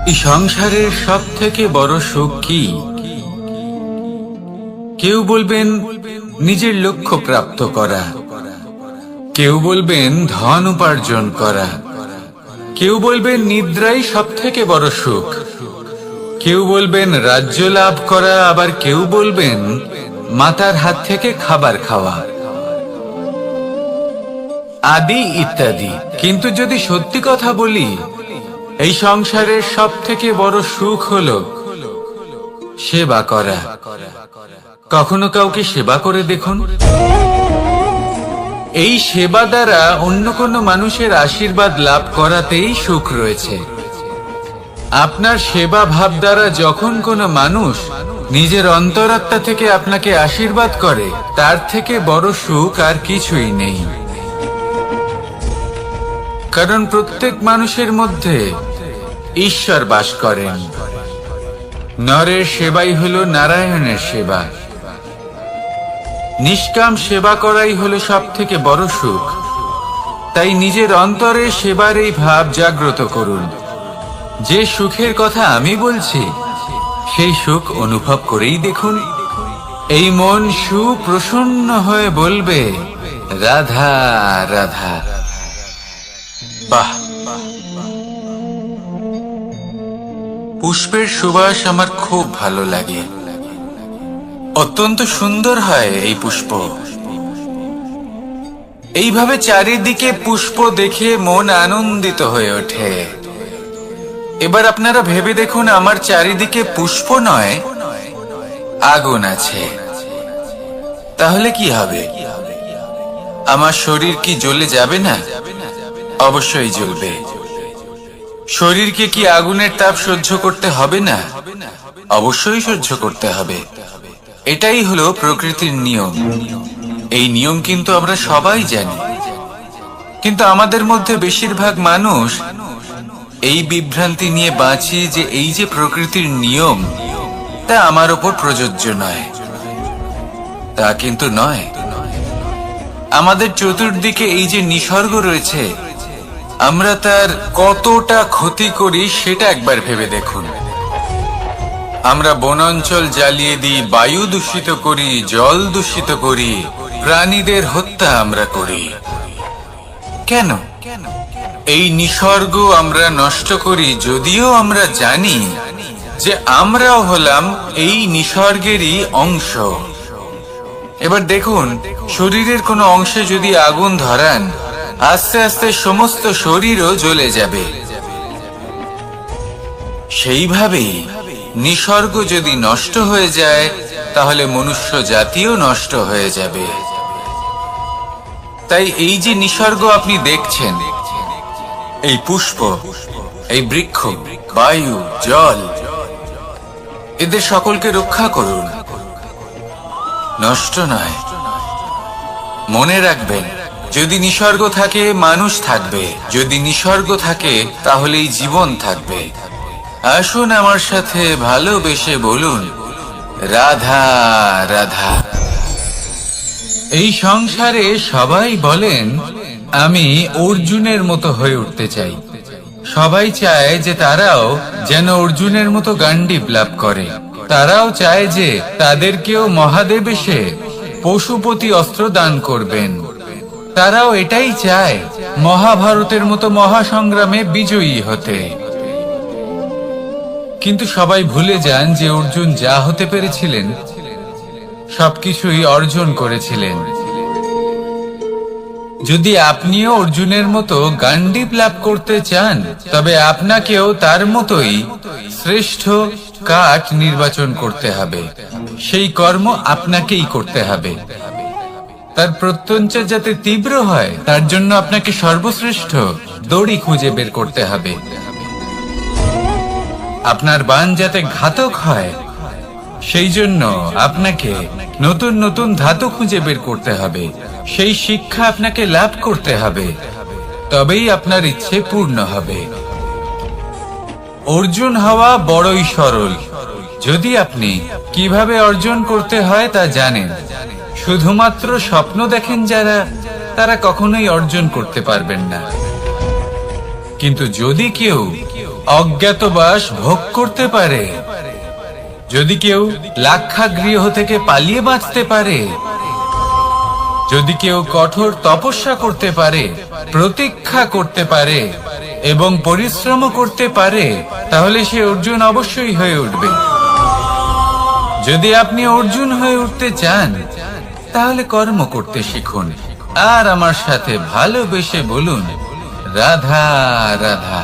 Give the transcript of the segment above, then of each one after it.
এই সংসারের সব থেকে বড় সুখ কি? কেউ বলবেন নিজের লক্ষ্য প্রাপ্ত করা, কেউ বলবেন ধন উপার্জন করা, কেউ বলবেন নিদ্রাই সব থেকে বড় সুখ, কেউ বলবেন রাজ্য লাভ করা, আবার কেউ বলবেন মাতার হাত থেকে খাবার খাওয়া, আদি ইত্যাদি। কিন্তু যদি সত্যি কথা বলি, এই সংসারের সব থেকে বড় সুখ হলো সেবা করা। কখনো কাউকে সেবা করে দেখুন। এই সেবা দ্বারা অন্য কোনো মানুষের আশীর্বাদ লাভ করাতেই সুখ রয়েছে। আপনার সেবা ভাব দ্বারা যখন কোনো মানুষ নিজের অন্তরাত্মা থেকে আপনাকে আশীর্বাদ করে, তার থেকে বড় সুখ আর কিছুই নেই। কারণ প্রত্যেক মানুষের মধ্যে ঈশ্বর বাস করেন। নরের সেবাই হলো নারায়ণের সেবা। নিষ্কাম সেবা করাই হলো সব থেকে বড় সুখ। তাই নিজের অন্তরে সেবার এই ভাব জাগ্রত করুন। যে সুখের কথা আমি বলছি, সেই সুখ অনুভব করেই দেখুন। এই মন সুপ্রসন্ন হয়ে বলবে, রাধা রাধা। বাহ! পুষ্পের সুবাস আমার খুব ভালো লাগে। অত্যন্ত সুন্দর হয় এই পুষ্প। এইভাবে চারিদিকে পুষ্প দেখে মন আনন্দিত হয়ে ওঠে। এবার আপনারা ভেবে দেখুন, আমার চারিদিকে পুষ্প নয়, আগুন আছে। তাহলে কি হবে? আমার শরীর কি জ্বলে যাবে না? অবশ্যই জ্বলবে। শরীরকে কি আগুনের তাপ সহ্য করতে হবে না? অবশ্যই সহ্য করতে হবে। এটাই হলো প্রকৃতির নিয়ম। এই নিয়ম কিন্তু আমরা সবাই জানি, কিন্তু আমাদের মধ্যে বেশিরভাগ মানুষ এই বিভ্রান্তি নিয়ে বাঁচি যে এই যে প্রকৃতির নিয়ম, তা আমার উপর প্রযোজ্য নয়। তা কিন্তু নয়। আমাদের চতুর্দিকে এই যে নিসর্গ রয়েছে, আমরা তার কতটা ক্ষতি করি সেটা একবার ভেবে দেখুন। আমরা বনাঞ্চল জ্বালিয়ে দিই, বায়ু দূষিত করি, জল দূষিত করি, প্রাণীদের হত্যা আমরা করি। কেন? এই নিসর্গ আমরা নষ্ট করি, যদিও আমরা জানি যে আমরাও হলাম এই নিসর্গেরই অংশ। এবার দেখুন, শরীরের কোনো অংশে যদি আগুন ধরান, আস্তে আস্তে সমস্ত শরীরও জ্বলে যাবে। সেইভাবেই নিসর্গ যদি নষ্ট হয়ে যায়, তাহলে মনুষ্য জাতিও নষ্ট হয়ে যাবে। তাই এই যে নিসর্গ আপনি দেখছেন, এই পুষ্প, এই বৃক্ষ, বায়ু, জল, এদের সকলকে রক্ষা করুন, নষ্ট নয়। মনে রাখবেন, যদি নিসর্গ থাকে মানুষ থাকবে, যদি নিসর্গ থাকে তাহলেই জীবন থাকবে। আসুন আমার সাথে ভালোবেসে বলুন, রাধা রাধা। এই সংসারে সবাই বলেন আমি অর্জুনের মতো হয়ে উঠতে চাই। সবাই চায় যে তারাও যেন অর্জুনের মতো গান্ডীব লাভ করে। তারাও চায় যে তাদেরকেও মহাদেব এসে পশুপতি অস্ত্র দান করবেন। তারাও এটাই চায় মহাভারতের মতো মহাসংগ্রামে বিজয়ী হতে। কিন্তু সবাই ভুলে যান যে অর্জুন যা হতে পেরেছিলেন সবকিছুই অর্জন করেছিলেন। যদি আপনিও অর্জুনের মতো গান্ডীব লাভ করতে চান, তবে আপনাকেও তার মতোই শ্রেষ্ঠ কাঠ নির্বাচন করতে হবে। সেই কর্ম আপনাকেই করতে হবে। তার প্রত্যঞ্চা যাতে তীব্র হয়, তার জন্য আপনাকে সর্বশ্রেষ্ঠ দড়ি খুঁজে বের করতে হবে। আপনার বাণ যাতে ঘাতক হয়, সেই জন্য আপনাকে নতুন নতুন ধাতু খুঁজে বের করতে হবে। সেই শিক্ষা আপনাকে লাভ করতে হবে, তবেই আপনার ইচ্ছে পূর্ণ হবে। অর্জুন হওয়া বড়ই সরল, যদি আপনি কিভাবে অর্জন করতে হয় তা জানেন। শুধুমাত্র স্বপ্ন দেখেন যারা, তারা কখনোই অর্জন করতে পারবেন না। কিন্তু যদি কেউ অজ্ঞাতবাস ভোগ করতে পারে, যদি কেউ লাক্ষাগৃহ থেকে পালিয়ে বাঁচতে পারে, যদি কেউ কঠোর তপস্যা করতে পারে, প্রতীক্ষা করতে পারে এবং পরিশ্রম করতে পারে, তাহলে সে অর্জুন অবশ্যই হয়ে উঠবে। যদি আপনি অর্জুন হয়ে উঠতে চান, তাহলে কর্ম করতে শিখুন আর আমার সাথে ভালোবেসে বলুন, রাধা রাধা।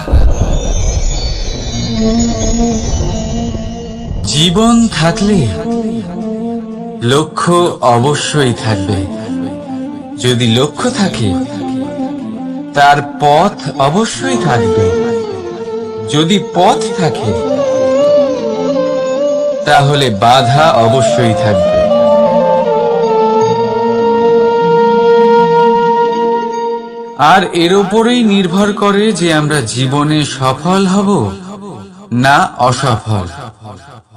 জীবন থাকলে লক্ষ্য অবশ্যই থাকবে। যদি লক্ষ্য থাকে, তার পথ অবশ্যই থাকবে। যদি পথ থাকে, তাহলে বাধা অবশ্যই থাকবে। আর এর উপরেই নির্ভর করে যে আমরা জীবনে সফল হব না অসফল,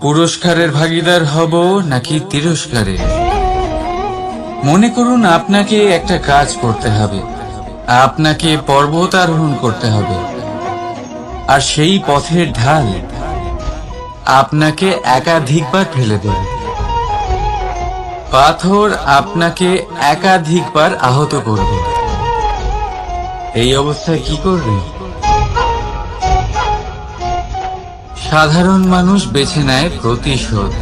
পুরস্কারের ভাগীদার হব নাকি তিরস্কারের। মনে করুন আপনাকে একটা কাজ করতে হবে, আপনাকে পর্বত আরোহণ করতে হবে, আর সেই পথের ঢাল আপনাকে একাধিকবার ফেলে দেবে। পাথর আপনাকে একাধিকবার আহত করবে। এই অবস্থায় কি করবে? সাধারণ মানুষ বেছে নেয় প্রতিশোধ।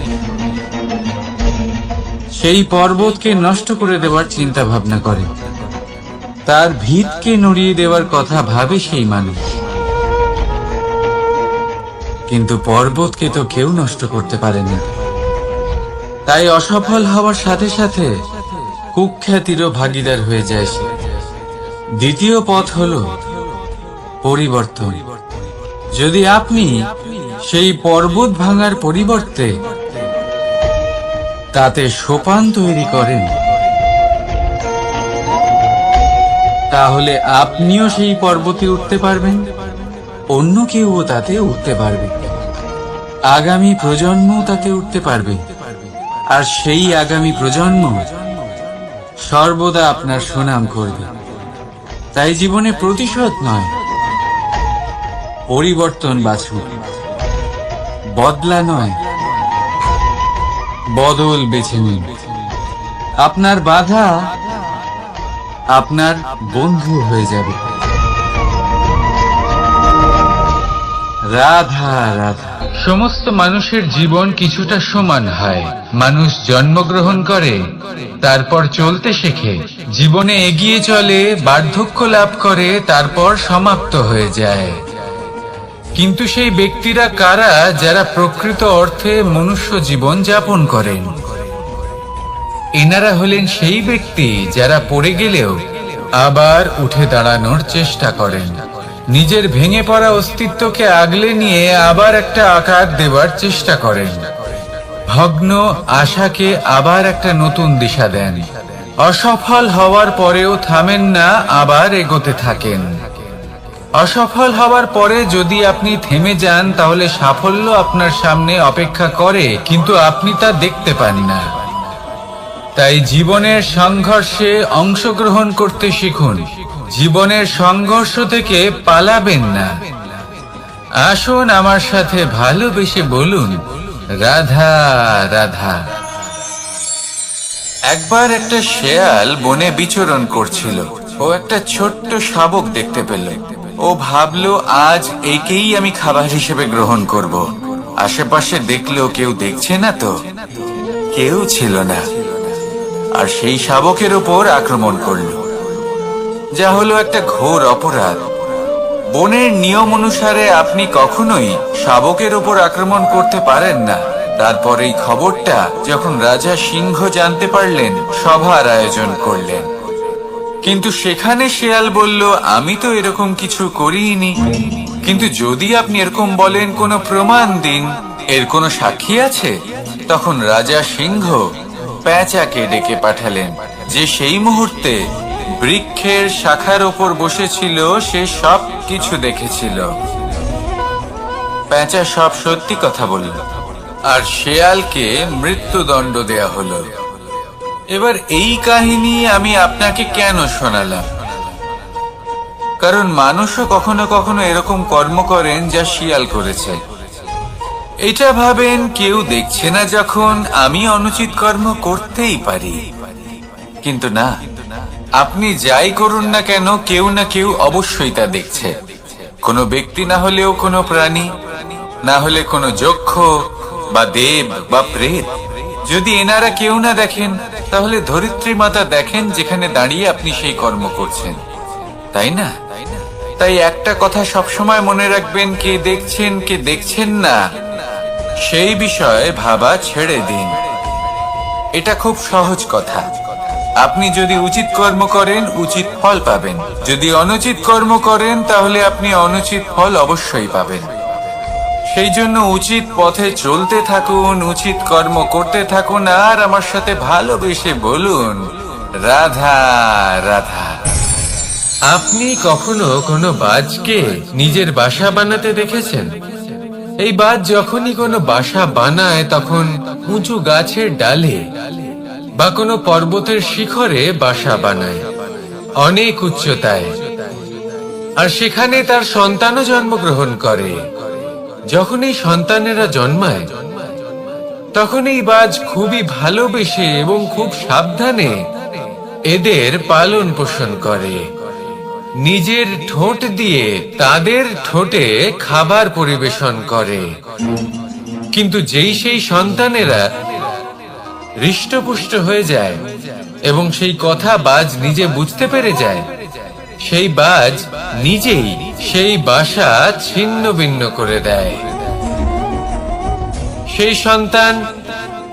সেই পর্বতকে নষ্ট করে দেওয়ার চিন্তা ভাবনা করে, তার ভিতকে নড়িয়ে দেওয়ার কথা ভাবে সেই মানুষ। কিন্তু পর্বতকে তো কেউ নষ্ট করতে পারে না। তাই অসফল হওয়ার সাথে সাথে কুখ্যাতিরও ভাগীদার হয়ে যায় সে। দ্বিতীয় পথ হলো পরিবর্তন। যদি আপনি সেই পর্বত ভাঙার পরিবর্তে তাতে সোপান তৈরি করেন, তাহলে আপনিও সেই পর্বতে উঠতে পারবেন, অন্য কেউও তাতে উঠতে পারবে, আগামী প্রজন্মও তাতে উঠতে পারবে, আর সেই আগামী প্রজন্ম সর্বদা আপনার সুনাম করবে। তাই জীবনে প্রতিশোধ নয়, পরিবর্তন বাছুন। বদলা নয়, বদল বেছে নিন। আপনার বাধা আপনার বন্ধু হয়ে যাবে। রাধা রাধা। সমস্ত মানুষের জীবন কিছুটা সমান হয়। মানুষ জন্মগ্রহণ করে, তারপর চলতে শেখে, জীবনে এগিয়ে চলে, বার্ধক্য লাভ করে, তারপর সমাপ্ত হয়ে যায়। কিন্তু সেই ব্যক্তিরা কারা যারা প্রকৃত অর্থে মনুষ্য জীবন যাপন করেন? এনারা হলেন সেই ব্যক্তি যারা পড়ে গেলেও আবার উঠে দাঁড়ানোর চেষ্টা করেন, নিজের ভেঙে পড়া অস্তিত্বকে আগলে নিয়ে আবার একটা আকার দেওয়ার চেষ্টা করেন, ভগ্ন আশাকে আবার একটা নতুন দিশা দেন। অসফল হওয়ার পরেও থামেন না, আবার এগোতে থাকেন। অসফল হওয়ার পরে যদি আপনি থেমে যান, তাহলে সাফল্য আপনার সামনে অপেক্ষা করে, কিন্তু আপনি তা দেখতে পান না। তাই জীবনের সংঘর্ষে অংশগ্রহণ করতে শিখুন। জীবনের সংঘর্ষ থেকে পালাবেন না। আসুন আমার সাথে ভালোবেসে বলুন, রাধা রাধা। একবার একটা শেয়াল বনে বিচরণ করছিল। ও একটা ছোট্ট শাবক দেখতে পেল। ও ভাবলো, আজ একেই আমি খাবার হিসেবে গ্রহণ করব। আশেপাশে দেখলো, কেউ দেখছে না তো? কেউ ছিল না। আর সেই শাবকের উপর আক্রমণ করল, যা হলো একটা ঘোর অপরাধ। বনের নিয়ম অনুসারে আপনি কখনোই শাবকের উপর আক্রমণ করতে পারেন না। তারপর এই খবরটা যখন রাজা সিংহ জানতে পারলেন, সভার আয়োজন করলেন। কিন্তু সেখানে শেয়াল বলল, আমি তো এরকম কিছু করিনি। কিন্তু যদি আপনি এরকম বলেন, কোনো প্রমাণ দিন, এর কোনো সাক্ষী আছে? তখন রাজা সিংহ পেঁচাকে ডেকে পাঠালেন, যে সেই মুহূর্তে বৃক্ষের শাখার ওপর বসেছিল। সে সব কিছু দেখেছিল। পেঁচা সব সত্যি কথা বলল, আর শেয়ালকে মৃত্যুদণ্ড দেয়া হলো। এবার এই কাহিনী আমি আপনাকে কেন শোনালাম? কারণ মানুষও কখনো কখনো এরকম কর্ম করেন যা শিয়াল করেছে। এটা ভাবেন কেউ দেখছে না যখন আমি অনুচিত কর্ম করতেই পারি, কিন্তু না, আপনি যাই করুন না কেন কেউ না কেউ অবশ্যই তা দেখছে। কোনো ব্যক্তি না হলেও কোনো প্রাণী, না হলে কোনো যক্ষ বা দেব বা প্রেত। যদি এনারা কেউ না দেখেন, তাহলে ধরিত্রী মাতা দেখেন যেখানে দাঁড়িয়ে আপনি সেই কর্ম করছেন, তাই না? তাই একটা কথা সবসময় মনে রাখবেন, কে দেখছেন কে দেখছেন না সেই বিষয়ে ভাবা ছেড়ে দিন। এটা খুব সহজ কথা। আপনি যদি উচিত কর্ম করেন উচিত ফল পাবেন, যদি অনুচিত কর্ম করেন তাহলে আপনি অনুচিত ফল অবশ্যই পাবেন। সেই জন্য উচিত পথে চলতে থাকুন, উচিত কর্ম করতে থাকুন, আর আমার সাথে ভালোবেসে বলুন, রাধা রাধা। আপনি কখনো কোনো বাজকে নিজের বাসা বানাতে দেখেছেন? এই বাজ যখনই কোনো বাসা বানায় তখন উঁচু গাছের ডালে বা কোনো পর্বতের শিখরে বাসা বানায়, অনেক উচ্চতায়, আর সেখানে তার সন্তানও জন্মগ্রহণ করে। যখন এই সন্তানেরা জন্মায় তখন এই বাজ খুবই ভালোবেসে এবং খুব সাবধানে এদের পালন পোষণ করে। নিজের ঠোঁট দিয়ে তাদের ঠোঁটে খাবার পরিবেশন করে। কিন্তু যেই সেই সন্তানেরা হৃষ্টপুষ্ট হয়ে যায় এবং সেই কথা বাজ নিজে বুঝতে পেরে যায়, সেই বাজ নিজেই সেই বাসা ছিন্ন ভিন্ন করে দেয়। সেই সন্তান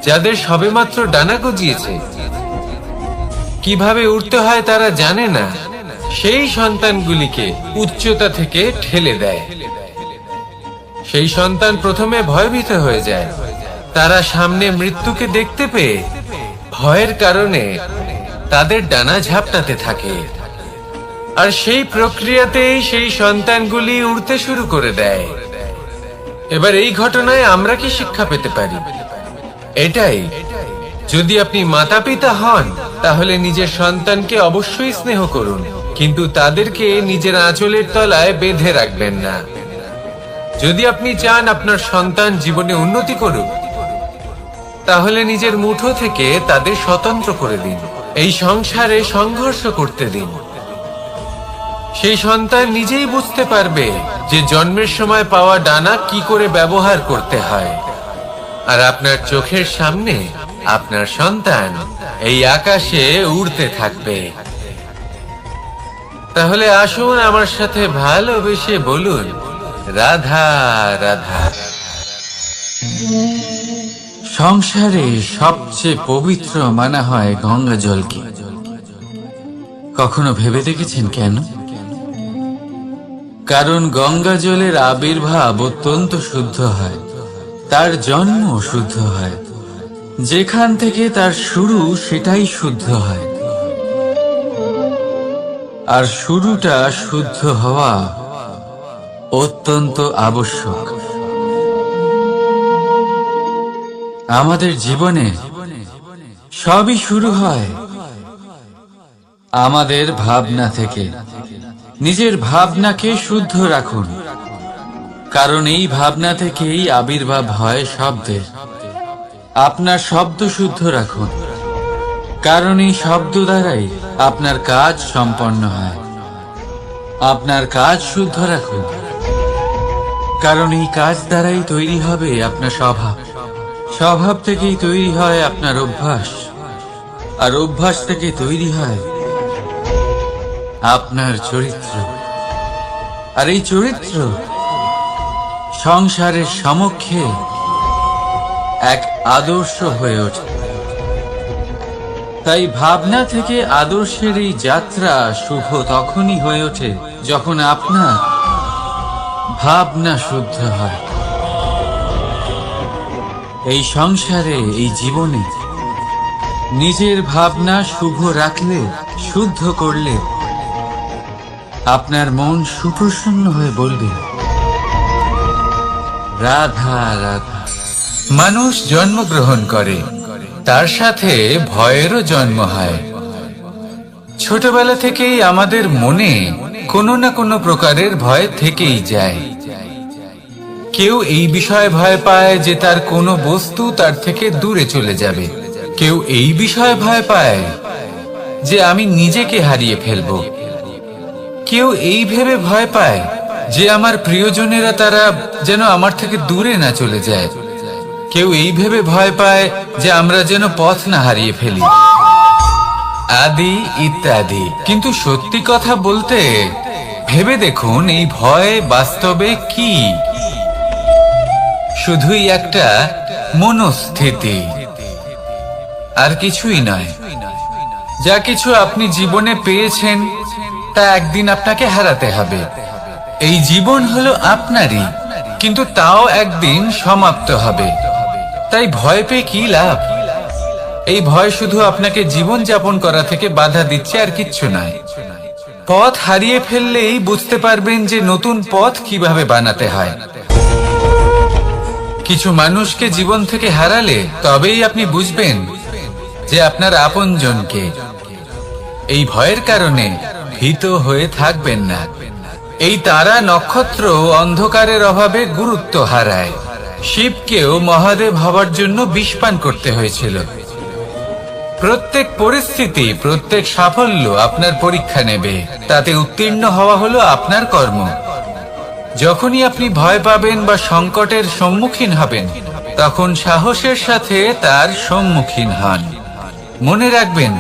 যাদের সবেমাত্র ডানা গজিয়েছে, কিভাবে উঠতে হয় তারা জানে না, সেই সন্তানগুলিকে উচ্চতা থেকে ঠেলে দেয়। সেই সন্তান প্রথমে ভয়ভীত হয়ে যায়। তারা সামনে মৃত্যুকে দেখতে পেয়ে ভয়ের কারণে তাদের ডানা ঝাপটাতে থাকে, আর সেই প্রক্রিয়াতেই সেই সন্তানগুলি উড়তে শুরু করে দেয়। এবার এই ঘটনায় আমরা কি শিক্ষা পেতে পারি? এটাই, যদি আপনি মাতা পিতা হন তাহলে নিজের সন্তানকে অবশ্যই স্নেহ করুন, কিন্তু তাদেরকে নিজের আঁচলের তলায় বেঁধে রাখবেন না। যদি আপনি চান আপনার সন্তান জীবনে উন্নতি করুক, তাহলে নিজের মুঠো থেকে তাদের স্বতন্ত্র করে দিন, এই সংসারে সংঘর্ষ করতে দিন। সেই সন্তান নিজেই বুঝতে পারবে যে জন্মের সময় পাওয়া ডানা কি করে ব্যবহার করতে হয়। আর আপনার চোখের সামনে আপনার সন্তান এই আকাশে উড়তে থাকবে। তাহলে আসুন আমার সাথে ভালোবেসে বলুন, রাধা রাধা। সংসারে সবচেয়ে পবিত্র মানা হয় গঙ্গা জলকে। কখনো ভেবে দেখেছেন কেন? কারণ গঙ্গা জলের আবির্ভাব অত্যন্ত শুদ্ধ হয়, তার জন্ম শুদ্ধ হয়, যেখান থেকে তার শুরু সেটাই শুদ্ধ হয়। আর শুরুটা শুদ্ধ হওয়া অত্যন্ত আবশ্যক। আমাদের জীবনে সবই শুরু হয় আমাদের ভাবনা থেকে। নিজের ভাবনাকে শুদ্ধ রাখুন, কারণ এই ভাবনা থেকেই আবির্ভাব হয় শব্দের। আপনার শব্দ শুদ্ধ রাখুন, কারণ এই শব্দ দ্বারাই আপনার কাজ সম্পন্ন হয়। আপনার কাজ শুদ্ধ রাখুন, কারণ এই কাজ দ্বারাই তৈরি হবে আপনার স্বভাব। স্বভাব থেকেই তৈরি হয় আপনার অভ্যাস, আর অভ্যাস থেকে তৈরি হয় আপনার চরিত্র। আর এই চরিত্র সংসারের সমক্ষে এক আদর্শ হয়ে ওঠে। তাই ভাবনা থেকে আদর্শের এই যাত্রা শুভ তখনই হয়ে ওঠে যখন আপনার ভাবনা শুদ্ধ হয়। এই সংসারে, এই জীবনে নিজের ভাবনা শুভ রাখলে, শুদ্ধ করলে আপনার মন সুপ্রসন্ন হয়ে বলবে, রাধা রাধা। মানুষ জন্মগ্রহণ করে, তার সাথে ভয়েরও জন্ম হয়। ছোটবেলা থেকেই আমাদের মনে কোনো না কোনো প্রকারের ভয় থেকেই যায়। কেউ এই বিষয়ে ভয় পায় যে তার কোনো বস্তু তার থেকে দূরে চলে যাবে। কেউ এই বিষয়ে ভয় পায় যে আমি নিজেকে হারিয়ে ফেলব। কেউ এই ভেবে ভয় পায় যে আমার প্রিয়জনেরা তারা যেন আমার থেকে দূরে না চলে যায়। কেউ এই ভেবে ভয় পায় যে আমরা যেন পথ না হারিয়ে ফেলি, আদি ইত্যাদি। কিন্তু সত্যি কথা বলতে ভেবে দেখুন, এই ভয় বাস্তবে কি? শুধুই একটা মনস্থিতি, আর কিছুই নয়। যা কিছু আপনি জীবনে পেয়েছেন তা একদিন আপনাকে হারাতে হবে। এই জীবন হলো আপনারই, কিন্তু তাও একদিন সমাপ্ত হবে। তাই ভয় পেয়ে কি লাভ? এই ভয় শুধু আপনাকে জীবন যাপন করা থেকে বাধা দিচ্ছে, আর কিচ্ছু নয়। পথ হারিয়ে ফেললেই বুঝতে পারবেন যে নতুন পথ কিভাবে বানাতে হয়। কিছু মানুষকে জীবন থেকে হারালে তবেই আপনি বুঝবেন যে আপনার আপনজনকে। এই ভয়ের কারণে ভীত হয়ে থাকবেন না। এই তারা নক্ষত্র অন্ধকারের অভাবে গুরুত্ব হারায়। শিবকেও মহাদেব হবার জন্য বিষ পান করতে হয়েছিল। প্রত্যেক পরিস্থিতি, প্রত্যেক সাফল্য আপনার পরীক্ষা নেবে। তাতে উত্তীর্ণ হওয়া হলো আপনার কর্ম। যখনই আপনি ভয় পাবেন বা সংকটের সম্মুখীন হবেন, তখন সাহসের সাথে তার সম্মুখীন হন। মনে রাখবেন,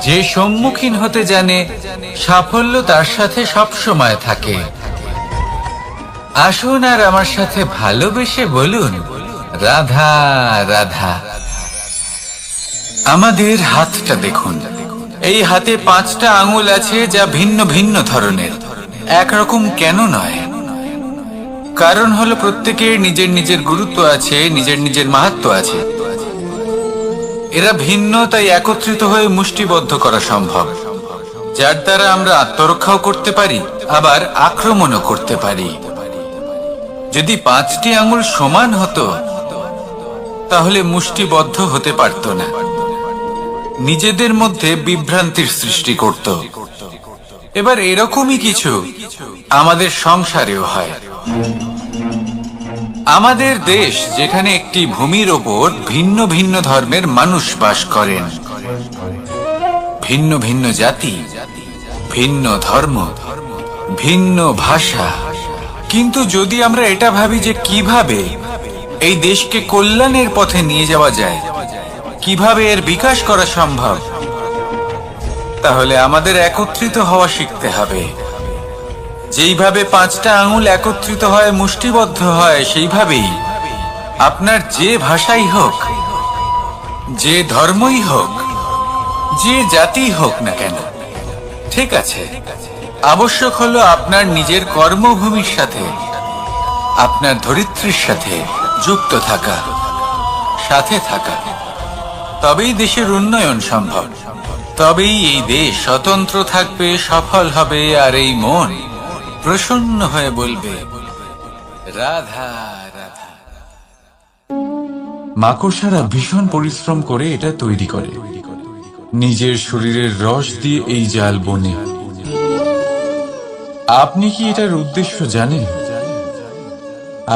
যে সম্মুখীন হতে জানে, সাফল্য তার সাথে সবসময় থাকে। আসুন আর আমার সাথে ভালোবেসে বলুন, রাধা রাধা। আমাদের হাতটা দেখুন। এই হাতে 5টা আঙুল আছে, যা ভিন্ন ভিন্ন ধরনের। একরকম কেন নয়? কারণ হলো প্রত্যেকের নিজের নিজের গুরুত্ব আছে, নিজের নিজের মাহাত্ম্য আছে। এরা ভিন্ন, তাই একত্রিত হয়ে মুষ্টিবদ্ধ করা সম্ভব, যার দ্বারা আমরা আত্মরক্ষাও করতে পারি, আবার আক্রমণও করতে পারি। যদি 5টি আঙুল সমান হতো তাহলে মুষ্টিবদ্ধ হতে পারত না, নিজেদের মধ্যে বিভ্রান্তির সৃষ্টি করত। এবার এরকমই কিছু আমাদের সংসারেও হয়। আমাদের দেশ, যেখানে একটি ভূমির ওপর ভিন্ন ভিন্ন ধর্মের মানুষ বাস করেন, ভিন্ন ভিন্ন জাতি, ভিন্ন ধর্ম, ভিন্ন ভাষা। কিন্তু যদি আমরা এটা ভাবি যে কিভাবে এই দেশকে কল্যাণের পথে নিয়ে যাওয়া যায়, কিভাবে এর বিকাশ করা সম্ভব, তাহলে আমাদের একত্রিত হওয়া শিখতে হবে। যেইভাবে 5টা আঙুল একত্রিত হয়, মুষ্টিবদ্ধ হয়, সেইভাবেই আপনার যে ভাষাই হোক, যে ধর্মই হোক, যে জাতি হোক না কেন, ঠিক আছে, আবশ্যক হলো আপনার নিজের কর্মভূমির সাথে, আপনার ধরিত্রীর সাথে যুক্ত থাকা, সাথে থাকা। তবেই দেশের উন্নয়ন সম্ভব, তবেই এই দেশ স্বতন্ত্র থাকবে, সফল হবে, আর এই মন প্রসন্ন হয়ে বলবে, রাধা রাধা। মাকড়সারা ভীষণ পরিশ্রম করে এটা তৈরি করে, নিজের শরীরের রস দিয়ে এই জাল বনে। আপনি কি এটার উদ্দেশ্য জানেন?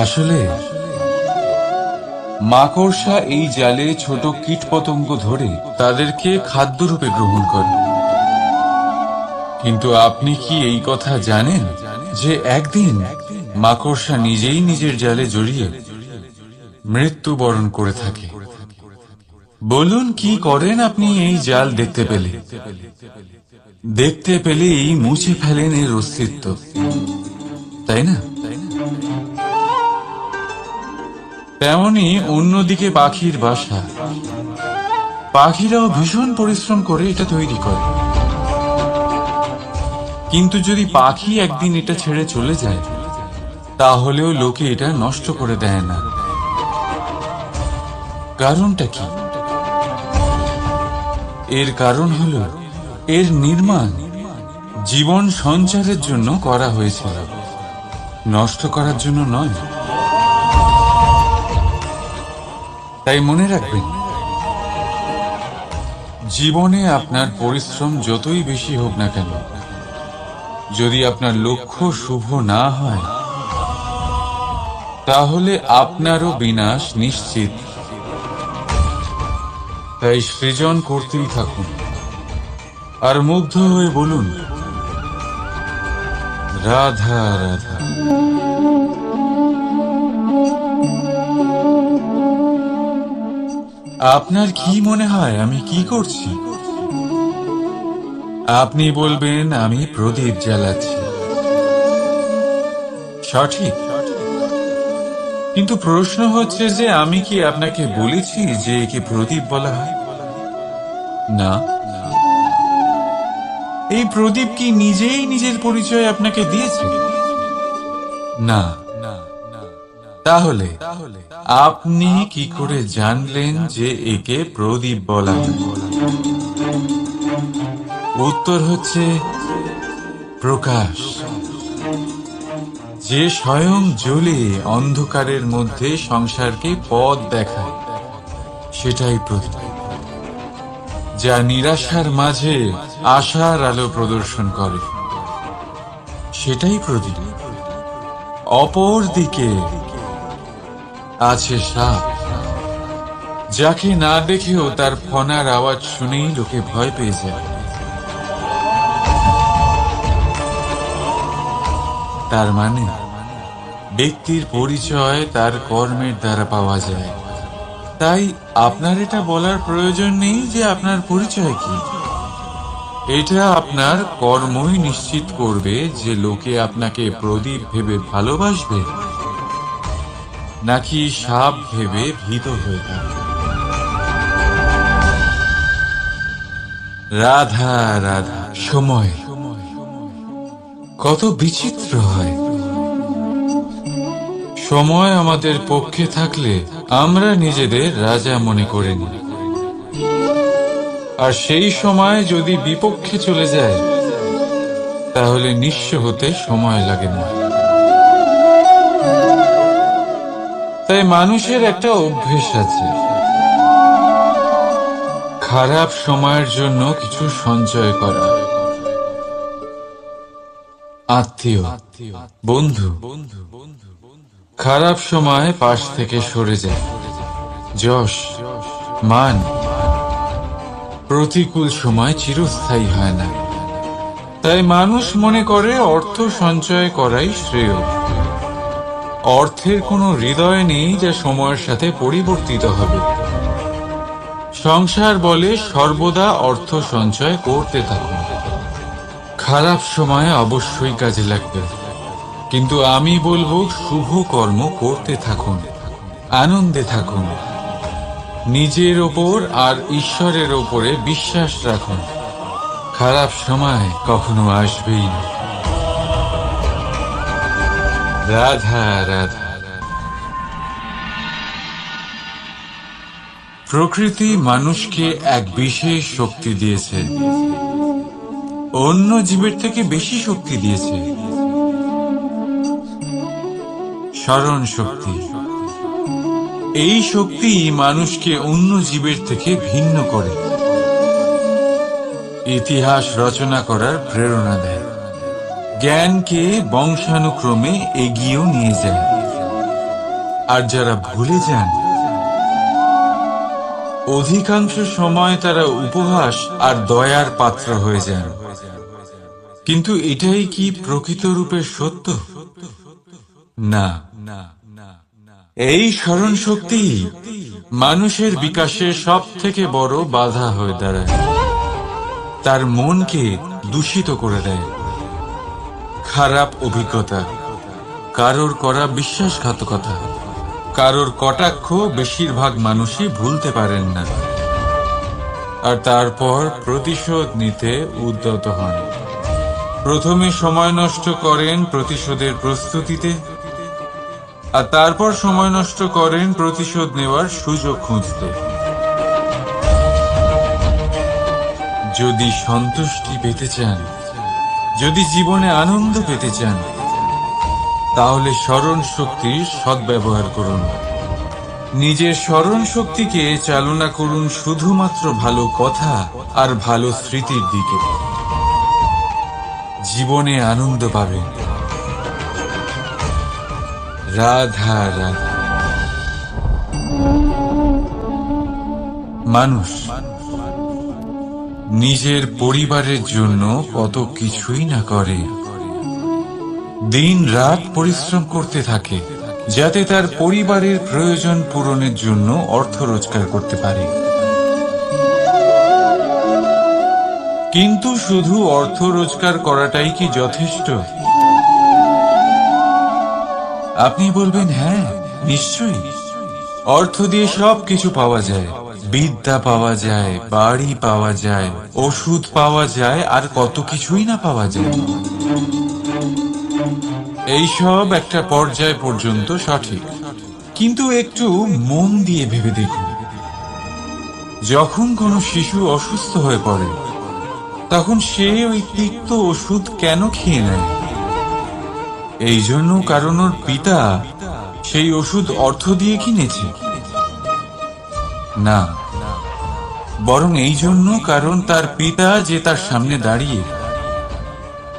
আসলে মাকড়সা এই জালে ছোট কীটপতঙ্গ ধরে তাদেরকে খাদ্যরূপে গ্রহণ করে। কিন্তু আপনি কি এই কথা জানেন যে একদিন মাকড়সা নিজেই নিজের জালে জড়িয়ে মৃত্যুবরণ করে থাকে? বলুন, কি করেন আপনি এই জাল দেখতে পেলে? দেখতে পেলেই মুছে ফেলেন এর অস্তিত্ব, তাই না? তেমনি অন্যদিকে পাখির বাসা, পাখিরাও ভীষণ পরিশ্রম করে এটা তৈরি করে। কিন্তু যদি পাখি একদিন এটা ছেড়ে চলে যায়, তাহলেও লোকে এটা নষ্ট করে দেয় না। কারণটা কি? এর কারণ হলো এর নির্মাণ জীবন সঞ্চারের জন্য করা হয়েছিল, নষ্ট করার জন্য নয়। তাই মনে রাখবেন, জীবনে আপনার পরিশ্রম যতই বেশি হোক না কেন, যদি আপনার লক্ষ্য শুভ না হয়, তাহলে আপনারও বিনাশ নিশ্চিত। তাই সৃজন করতেই থাকুন আর মুগ্ধ হয়ে বলুন, রাধা রাধা। আপনার কি মনে হয় আমি কি করছি? আপনি বলবেন আমি প্রদীপ জ্বালাচ্ছি। সঠিক। কিন্তু প্রশ্ন হচ্ছে যে আমি কি আপনাকে বলেছি যে একে প্রদীপ বলা হয়? না। এই প্রদীপ কি নিজেই নিজের পরিচয় আপনাকে দিয়েছে? না। তাহলে আপনি কি করে জানলেন যে একে প্রদীপ বলা হয়? উত্তর হচ্ছে প্রকাশ, যে স্বয়ং জ্বলে অন্ধকারের মধ্যে সংসারকে পথ দেখায়, সেটাই প্রদীপ। যা নিরাশার মাঝে আশার আলো প্রদর্শন করে, সেটাই প্রদীপ। অপর দিকে আছে সাপ, যাকে না দেখেও তার ফনার আওয়াজ শুনেই লোকে ভয় পেয়ে যায়। তার মানে ব্যক্তির পরিচয় তার কর্মের দ্বারা পাওয়া যায়। তাই আপনার এটা বলার প্রয়োজন নেই যে আপনার পরিচয় কি। এটা আপনার কর্মই নিশ্চিত করবে যে লোকে আপনাকে প্রদীপ ভেবে ভালোবাসবে নাকি সাপ ভেবে ভীত হয়ে থাকবে। রাধা রাধা। সময় কত বিচিত্র হয়। সময় আমাদের পক্ষে থাকলে আমরা নিজেদের রাজা মনে করে নিই, আর সেই সময় যদি বিপক্ষে চলে যায় তাহলে নিঃস্ব হতে সময় লাগে না। তাই মানুষের একটা অভ্যেস আছে, খারাপ সময়ের জন্য কিছু সঞ্চয় করা। আত্মীয়, বন্ধু খারাপ সময় পাশ থেকে সরে যায়। যশ, মান প্রতিকূল সময় চিরস্থায়ী হয় না। তাই মানুষ মনে করে অর্থ সঞ্চয় করাই শ্রেয়। অর্থের কোনো হৃদয় নেই যা সময়ের সাথে পরিবর্তিত হবে। সংসার বলে সর্বদা অর্থ সঞ্চয় করতে থাকুন। খারাপ সময়ে অবশ্যই কাজে লাগবে, কিন্তু আমি বলবো শুভ কর্ম করতে থাকুন, আনন্দে থাকুন, নিজের ওপর আর ঈশ্বরের ওপরে বিশ্বাস রাখুন। খারাপ সময় কখনো আসবেই না। রাধা রাধা। প্রকৃতি মানুষকে এক বিশেষ শক্তি দিয়েছে, অন্য জীবের থেকে বেশি শক্তি দিয়েছে। স্মরণ শক্তি। এই শক্তি মানুষকে অন্য জীবের থেকে ভিন্ন করে, ইতিহাস রচনা করার প্রেরণা দেয়, জ্ঞানকে বংশানুক্রমে এগিয়েও নিয়ে যায়। আর যারা ভুলে যান, অধিকাংশ সময় তারা উপহাস আর দয়ার পাত্র হয়ে যান। কিন্তু এটাই কি প্রকৃত রূপে সত্য? না। এই স্মরণ শক্তি মানুষের বিকাশের সব থেকে বড় বাধা হয়ে দাঁড়ায়। তার মনকে দূষিত করে দেয়। খারাপ অভিজ্ঞতা, কারোর করা বিশ্বাসঘাতকতা, কারোর কটাক্ষ বেশিরভাগ মানুষই ভুলতে পারেন না, আর তারপর প্রতিশোধ নিতে উদ্যত হন। প্রথমে সময় নষ্ট করেন প্রতিশোধের প্রস্তুতিতে, আর তারপর সময় নষ্ট করেন প্রতিশোধ নেওয়ার সুযোগ খুঁজতে। যদি সন্তুষ্টি পেতে চান, যদি জীবনে আনন্দ পেতে চান, তাহলে স্মরণ শক্তির সদ্ব্যবহার করুন। নিজের স্মরণ শক্তিকে চালনা করুন শুধুমাত্র ভালো কথা আর ভালো স্মৃতির দিকে। জীবনে আনন্দ পাবেন। রাধা রাধা। মানুষ নিজের পরিবারের জন্য কত কিছুই না করে, দিন রাত পরিশ্রম করতে থাকে যাতে তার পরিবারের প্রয়োজন পূরণের জন্য অর্থ রোজগার করতে পারে। কিন্তু শুধু অর্থ রোজগার করাটাই কি যথেষ্ট? আপনি বলবেন, হ্যাঁ নিশ্চয়ই, অর্থ দিয়ে সব কিছু পাওয়া যায়, বিদ্যা পাওয়া যায়, বাড়ি পাওয়া যায়, ওষুধ পাওয়া যায়, আর কত কিছুই না পাওয়া যায়। এইসব একটা পর্যায় পর্যন্ত সঠিক, কিন্তু একটু মন দিয়ে ভেবে দেখুন, যখন কোনো শিশু অসুস্থ হয়ে পড়ে তখন সে ওই তিক্ত ওষুধ কেন খেয়ে নেয়? এই জন্য কারণ ওর পিতা সেই ওষুধ অর্থ দিয়ে কিনেছে? না, বরং এই জন্য কারণ তার পিতা যে তার সামনে দাঁড়িয়ে,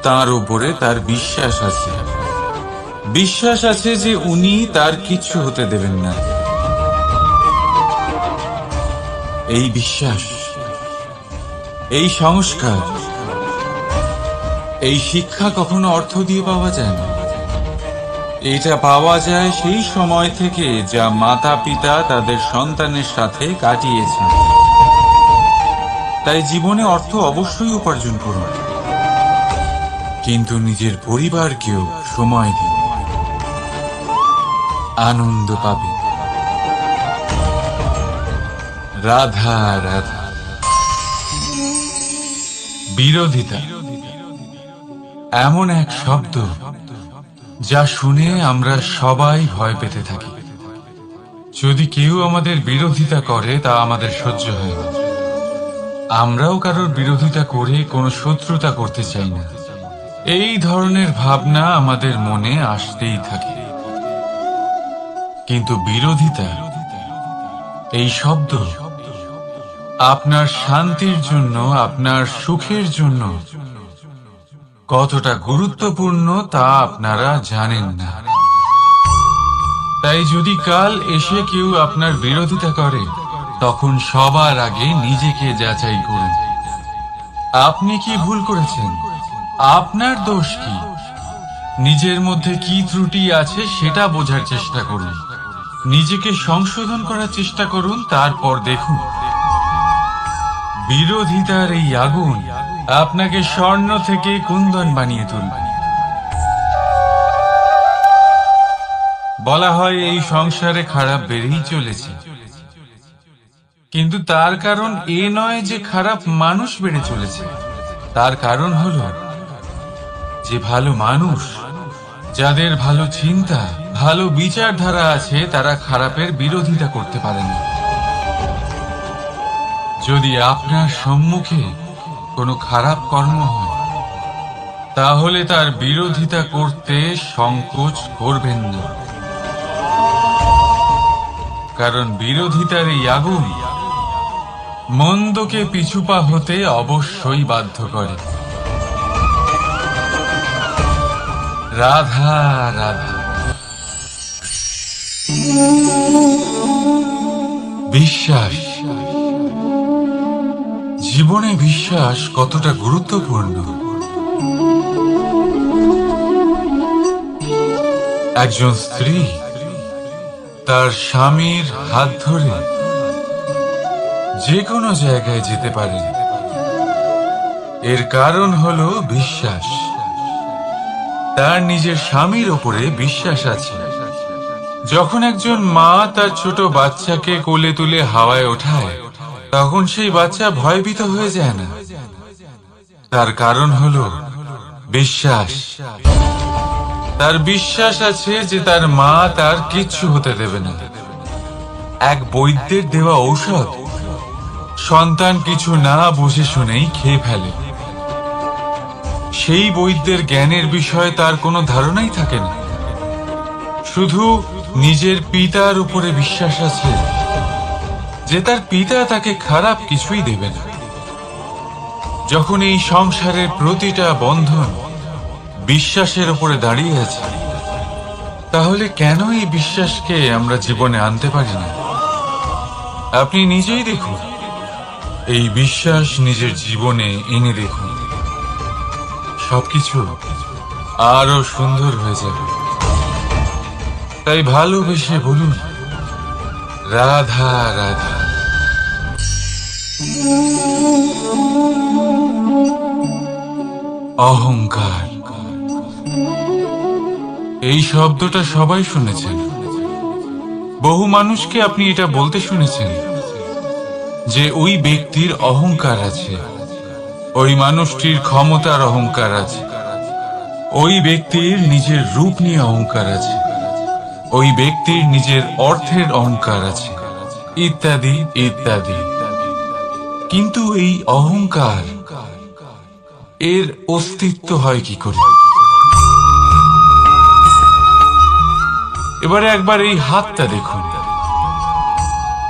তার উপরে তার বিশ্বাস আছে। বিশ্বাস আছে যে উনি তার কিচ্ছু হতে দেবেন না। এই বিশ্বাস, এই সংস্কার, এই শিক্ষা কখনো অর্থ দিয়ে পাওয়া যায় না। এটা পাওয়া যায় সেই সময় থেকে যা মাতা পিতা তাদের সন্তানের সাথে কাটিয়েছেন। তাই জীবনে অর্থ অবশ্যই উপার্জন করুন, কিন্তু নিজের পরিবারকেও সময় দিন, আনন্দ পাবে। রাধা রাধা। বিরোধিতা এমন এক শব্দ যা শুনে আমরা সবাই ভয় পেতে থাকি। যদি কেউ আমাদের বিরোধিতা করে তা আমাদের সহ্য হয় না। আমরাও কারোর বিরোধিতা করে কোনো শত্রুতা করতে চাই না। এই ধরনের ভাবনা আমাদের মনে আসতেই থাকে। কিন্তু বিরোধিতা এই শব্দ আপনার শান্তির জন্য, আপনার সুখের জন্য কতটা গুরুত্বপূর্ণ তা আপনারা জানেন না। তাই যদি কাল এসে কেউ আপনার বিরোধিতা করে, তখন সবার আগে নিজেকে যাচাই করুন। আপনি কি ভুল করেছেন? আপনার দোষ কি? নিজের মধ্যে কি ত্রুটি আছে সেটা বোঝার চেষ্টা করুন, নিজেকে সংশোধন করার চেষ্টা করুন, তারপর দেখুন বিরোধিতার এই আগুন আপনাকে স্বর্ণ থেকে কুন্দন বানিয়ে তুলবে। বলা হয় এই সংসারে খারাপ বেড়েই চলেছে, কিন্তু তার কারণ এ নয় যে খারাপ মানুষ বেড়ে চলেছে। তার কারণ হলো যে ভালো মানুষ, যাদের ভালো চিন্তা, ভালো বিচারধারা আছে, তারা খারাপের বিরোধিতা করতে পারে না। যদি আপনার সম্মুখে কোনো খারাপ কর্ম হয়, তাহলে তার বিরোধিতা করতে সংকোচ করবেন না, কারণ বিরোধিতার এই আগুন মন্দকে পিছুপা হতে অবশ্যই বাধ্য করে। রাধা রাধা। বিশ্বাস, জীবনে বিশ্বাস কতটা গুরুত্বপূর্ণ। একজন স্ত্রী তার স্বামীর হাত ধরে যে কোনো জায়গায় যেতে পারেন, এর কারণ হলো বিশ্বাস। তার নিজের স্বামীর ওপরে বিশ্বাস আছে। যখন একজন মা তার ছোট বাচ্চাকে কোলে তুলে হাওয়ায় ওঠায়, তখন সেই বাচ্চা ভয়ভীত হয়ে যায় না। তার কারণ হলো বিশ্বাস। তার বিশ্বাস আছে যে তার মা তার কিচ্ছু হতে দেবে না। এক বৈদ্যের দেওয়া ঔষধ সন্তান কিছু না বুঝে শুনেই খেয়ে ফেলে। সেই বৈদ্যের জ্ঞানের বিষয়ে তার কোনো ধারণাই থাকে না, শুধু নিজের পিতার উপরে বিশ্বাস আছে যে তার পিতা তাকে খারাপ কিছুই দেবে না। যখন এই সংসারের প্রতিটা বন্ধন বিশ্বাসের উপরে দাঁড়িয়ে আছে, তাহলে কেন এই বিশ্বাসকে আমরা জীবনে আনতে পারি না? আপনি নিজেই দেখুন, এই বিশ্বাস নিজের জীবনে এনে দেখুন, সবকিছু আরো সুন্দর হয়ে যাবে। তাই ভালোবেসে বলুন, রাধা রাধা। অহংকার, এই শব্দটা সবাই শুনেছেন। বহু মানুষকে আপনি এটা বলতে শুনেছেন যে ওই ব্যক্তির অহংকার আছে, ওই মানুষটির ক্ষমতার অহংকার আছে, ওই ব্যক্তির নিজের রূপ নিয়ে অহংকার আছে, ওই ব্যক্তির নিজের অর্থের অহংকার আছে, ইত্যাদি ইত্যাদি। কিন্তু এই অহংকার, এর অস্তিত্ব হয় কি করে? এবারে একবার এই হাতটা দেখুন।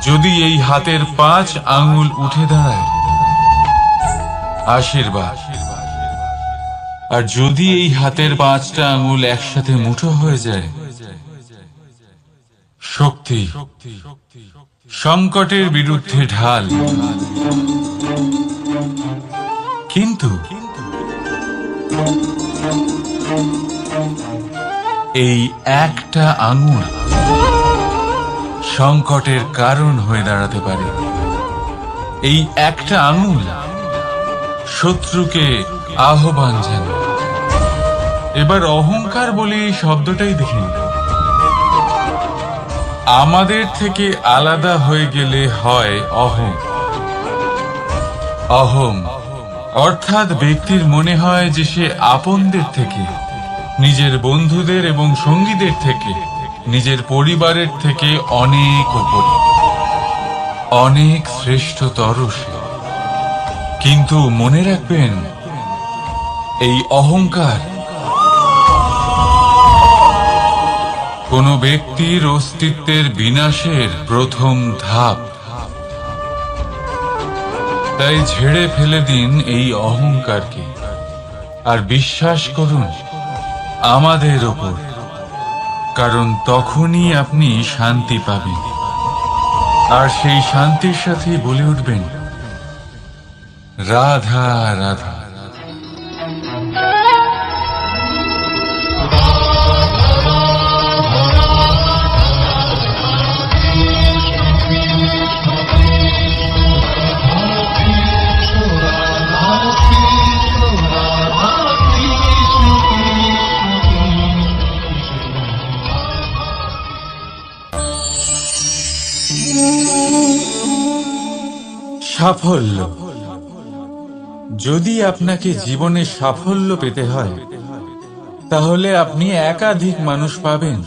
যদি এই হাতের 5 আঙ্গুল উঠে দাঁড়ায়, আশীর্বাদ। আর যদি এই হাতের 5টা আঙ্গুল একসাথে মুঠো হয়ে যায়, শক্তি। সংকটের বিরুদ্ধে ঢাল। কিন্তু এই একটা আঙুল সংকটের কারণ হয়ে দাঁড়াতে পারে। এই একটা আঙুল শত্রুকে আহ্বান জানায়। এবার অহংকার বলে এই শব্দটাই দেখেন। আমাদের থেকে আলাদা হয়ে গেলে হয় অহং। অহং অর্থাৎ ব্যক্তির মনে হয় যে সে আপনদের থেকে, নিজের বন্ধুদের এবং সঙ্গীদের থেকে, নিজের পরিবারের থেকে অনেক উপরে, অনেক শ্রেষ্ঠতর সে। কিন্তু মনে রাখবেন, এই অহংকার কোন ব্যক্তির অস্তিত্বের বিনাশের প্রথম ধাপ। তাই ঝেড়ে ফেলে দিন এই অহংকারকে, আর বিশ্বাস করুন আমাদের ওপর, কারণ তখনই আপনি শান্তি পাবেন। আর সেই শান্তির সাথে বলে উঠবেন, রাধা রাধা। সাফল্য। যদি আপনাকে জীবনে সাফল্য পেতে হয়, তাহলে আপনি একাধিক মানুষ পাবেন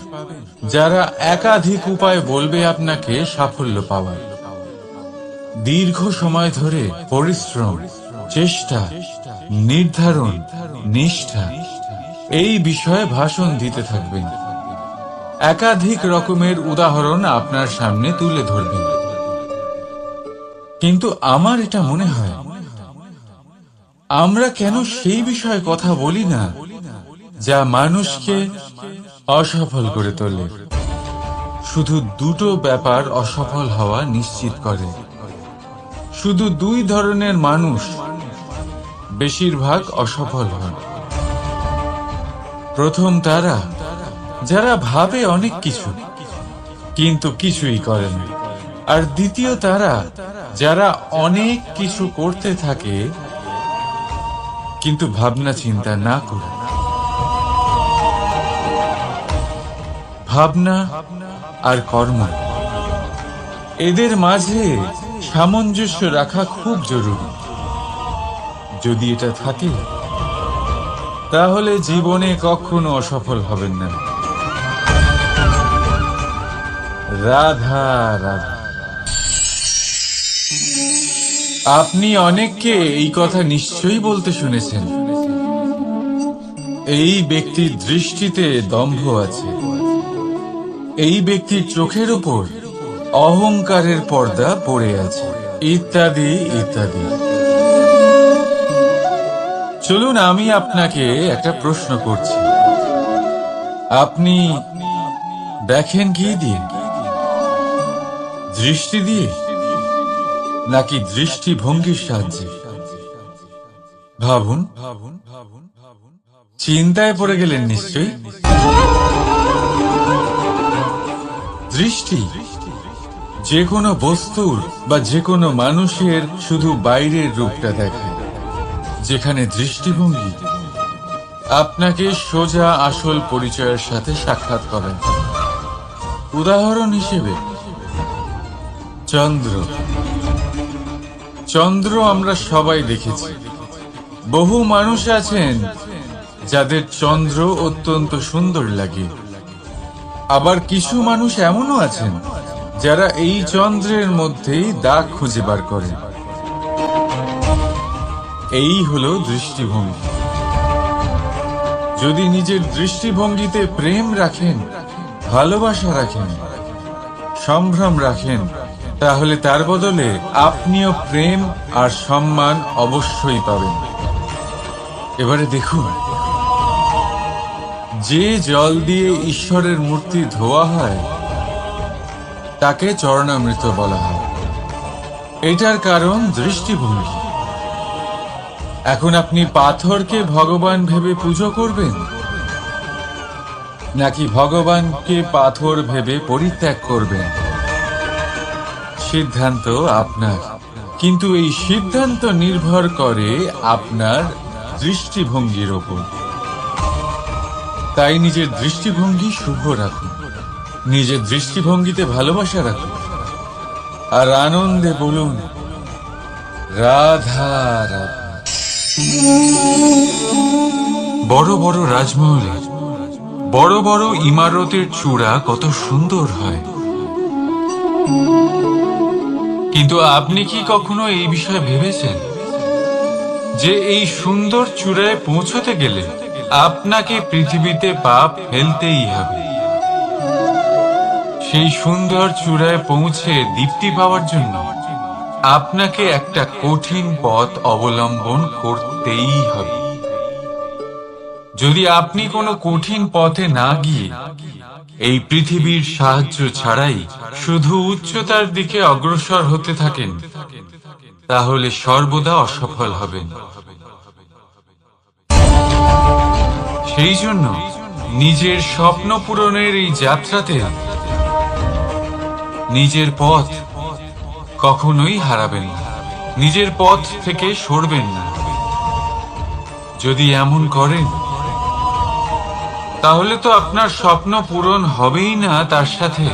যারা একাধিক উপায় বলবে আপনাকে সাফল্য পাওয়ার। দীর্ঘ সময় ধরে পরিশ্রম, চেষ্টা, নির্ধারণ, নিষ্ঠা, এই বিষয়ে ভাষণ দিতে থাকবেন। একাধিক রকমের উদাহরণ আপনার সামনে তুলে ধরবেন। কিন্তু আমার এটা মনে হয়, আমরা কেন সেই বিষয়ে কথা বলি না যা মানুষকে অসফল করে তোলে? শুধু দুটো ব্যাপার অসফল হওয়া নিশ্চিত করে। শুধু 2 ধরনের মানুষ বেশিরভাগ অসফল হন। প্রথম তারা যারা ভাবে অনেক কিছু কিন্তু কিছুই করে না। আর দ্বিতীয় তারা যারা অনেক কিছু করতে থাকে কিন্তু ভাবনা চিন্তা না করে। ভাবনা আর কর্ম, এদের মাঝে সামঞ্জস্য রাখা খুব জরুরি। যদি এটা থাকে, তাহলে জীবনে কখনো অসফল হবেন না। রাধা রাধা। আপনি অনেককে এই কথা নিশ্চয়ই বলতে শুনেছেন, এই ব্যক্তির দৃষ্টিতে দম্ভ আছে, এই ব্যক্তির চোখের উপর অহংকারের পর্দা পড়ে আছে, ইত্যাদি ইত্যাদি। চলুন আমি আপনাকে একটা প্রশ্ন করছি। আপনি দেখেন কি দিয়ে? দৃষ্টি দিয়ে নাকি দৃষ্টিভঙ্গির সাহায্যে? ভাবুন। চিন্তায় পড়ে গেলেন নিশ্চয়ই। দৃষ্টি যে কোনো বস্তুর বা যে কোনো মানুষের শুধু বাইরের রূপটা দেখায়, যেখানে দৃষ্টিভঙ্গি আপনাকে সোজা আসল পরিচয়ের সাথে সাক্ষাৎ করেন। উদাহরণ হিসেবে চন্দ্র। চন্দ্র আমরা সবাই দেখেছি। বহু মানুষ আছেন যাদের চন্দ্র অত্যন্ত সুন্দর লাগে। আবার কিছু মানুষ এমনও আছেন যারা এই চন্দ্রের মধ্যেই দাগ খুঁজে বার করেন। এই হলো দৃষ্টিভঙ্গি। যদি নিজের দৃষ্টিভঙ্গিতে প্রেম রাখেন, ভালোবাসা রাখেন, সম্ভ্রম রাখেন, তাহলে তার বদলে আপনিও প্রেম আর সম্মান অবশ্যই পাবেন। এবারে দেখুন, যে জল দিয়ে ঈশ্বরের মূর্তি ধোয়া হয় তাকে চরণামৃত বলা হয়। এটার কারণ দৃষ্টিভঙ্গি। এখন আপনি পাথরকে ভগবান ভেবে পুজো করবেন নাকি ভগবানকে পাথর ভেবে পরিত্যাগ করবেন? সিদ্ধান্ত আপনার, কিন্তু এই সিদ্ধান্ত নির্ভর করে আপনার দৃষ্টিভঙ্গির ওপর। তাই নিজের দৃষ্টিভঙ্গি শুভ রাখুন, নিজের দৃষ্টিভঙ্গিতে ভালোবাসা রাখুন, আর আনন্দে বলুন রাধা রাধা। বড় বড় রাজমহলে বড় বড় ইমারতের চূড়া কত সুন্দর হয়, কিন্তু আপনি কি কখনো এই বিষয়ে ভেবেছেন যে এই সুন্দর চূড়ায় পৌঁছতে গেলে আপনাকে পৃথিবীতে পা ফেলতেই হবে? সেই সুন্দর চূড়ায় পৌঁছে দীপ্তি পাওয়ার জন্য আপনাকে একটা কঠিন পথ অবলম্বন করতেই হবে। যদি আপনি কোনো কঠিন পথে না গিয়ে এই পৃথিবীর সাহায্য ছাড়াই শুধু উচ্চতার দিকে অগ্রসর হতে থাকেন, তাহলে সর্বদা অসফল হবেন। সেই জন্য নিজের স্বপ্ন পূরণের এই যাত্রাতে নিজের পথ কখনোই হারাবেন না, নিজের পথ থেকে সরবেন না। যদি এমন করেন তাহলে তো আপনার স্বপ্ন পূরণ হবেই না, তার সাথে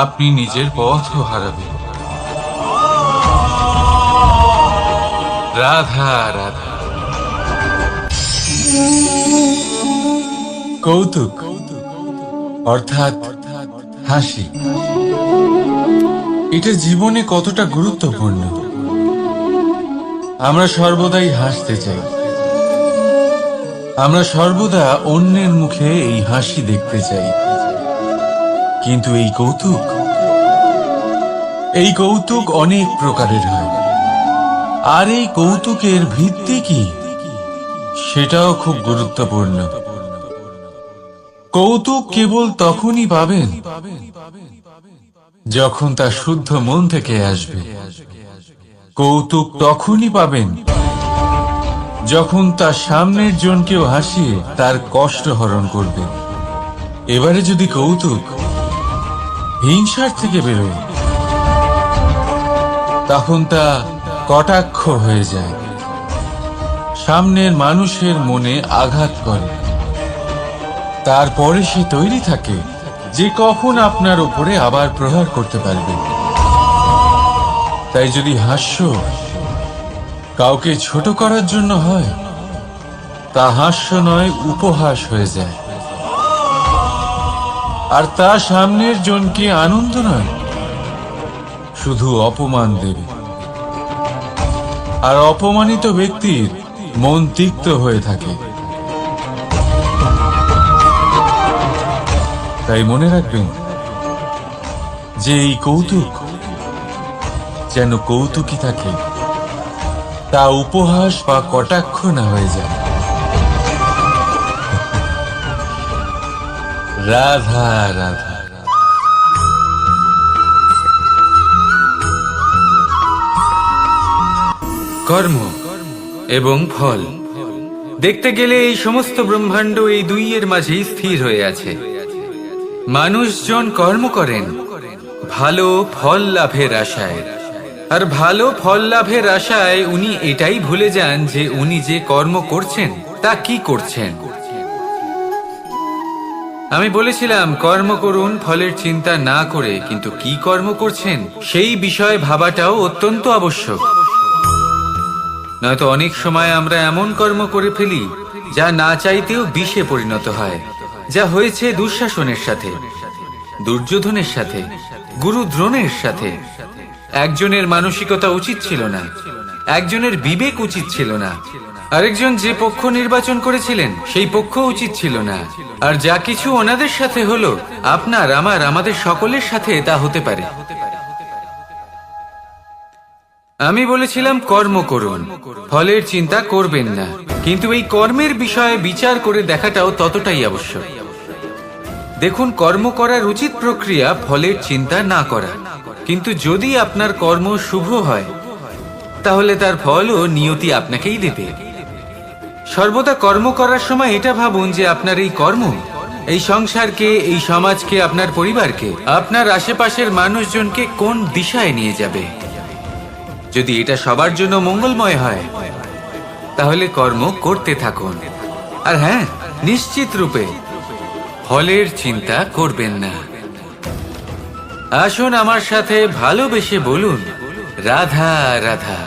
আপনি নিজের পথও হারাবেন। রাধা রাধা। কৌতুক অর্থাৎ হাসি, এটা জীবনে কতটা গুরুত্বপূর্ণ। আমরা সর্বদাই হাসতে চাই, আমরা সর্বদা অন্যের মুখে এই হাসি দেখতে চাই। কিন্তু এই কৌতুক অনেক প্রকারের হয়, আর এই কৌতুকের ভিত্তি কি সেটাও খুব গুরুত্বপূর্ণ। কৌতুক কেবল তখনই পাবেন যখন তা শুদ্ধ মন থেকে আসবে। কৌতুক তখনই পাবেন যখন তার সামনের জনকেও হাসিয়ে তার কষ্ট হরণ করবে। এবারে যদি কৌতুক হিংসার থেকে বেরোয়, তখন তা কটাক্ষ হয়ে যায়, সামনের মানুষের মনে আঘাত করে। তারপরে সে তৈরি থাকে যে কখন আপনার উপরে আবার প্রহার করতে পারবে। তাই যদি হাস্য কাউকে ছোট করার জন্য হয়, তা হাস্য নয়, উপহাস হয়ে যায়। আর তা সামনের জনকে আনন্দ নয়, শুধু অপমান দেবে। আর অপমানিত ব্যক্তির মন তিক্ত হয়ে থাকে। তাই মনে রাখবেন যে এই কৌতুক যেন কৌতুকই থাকে, তা উপহাস বা কটাক্ষ না হয়ে যায়। রাধা রাধা। কর্ম এবং ফল, দেখতে গেলে এই সমস্ত ব্রহ্মাণ্ড এই দুইয়ের মাঝেই স্থির হয়ে আছে। মানুষজন কর্ম করেন ভালো ফল লাভের আশায়, আর ভালো ফল লাভের আশায় উনি এটাই ভুলে যান যে উনি যে কর্ম করছেন তা কি করছেন। আমি বলেছিলাম কর্ম করুন ফলের চিন্তা না করে, কিন্তু কি কর্ম করছেন সেই বিষয়ে ভাবাটাও অত্যন্ত আবশ্যক। নয়তো অনেক সময় আমরা এমন কর্ম করে ফেলি যা না চাইতেও বিষে পরিণত হয়, যা হয়েছে দুঃশাসনের সাথে, দুর্যোধনের সাথে, গুরু দ্রোণের সাথে। একজনের মানসিকতা উচিত ছিল না, একজনের বিবেক উচিত ছিল না, আরেকজন যে পক্ষ নির্বাচন করেছিলেন সেই পক্ষ উচিত ছিল না। আর যা কিছু ওনাদের সাথে হলো, আপনার আমার আমাদের সকলের সাথে তা হতে পারে। আমি বলেছিলাম কর্ম করুন, ফলের চিন্তা করবেন না, কিন্তু এই কর্মের বিষয়ে বিচার করে দেখাটাও ততটাই আবশ্যক। দেখুন, কর্ম করার উচিত প্রক্রিয়া ফলের চিন্তা না করা, কিন্তু যদি আপনার কর্ম শুভ হয় তাহলে তার ফলও নিয়তি আপনাকেই দেবে। সর্বদা কর্ম করার সময় এটা ভাবুন যে আপনার এই কর্ম এই সংসারকে, এই সমাজকে, আপনার পরিবারকে, আপনার আশেপাশের মানুষজনকে কোন দিশায় নিয়ে যাবে। যদি এটা সবার জন্য মঙ্গলময় হয় তাহলে কর্ম করতে থাকুন। আর হ্যাঁ, নিশ্চিত রূপে ফলের চিন্তা করবেন না। আসুন আমার সাথে ভালোবেসে বলুন রাধা রাধা।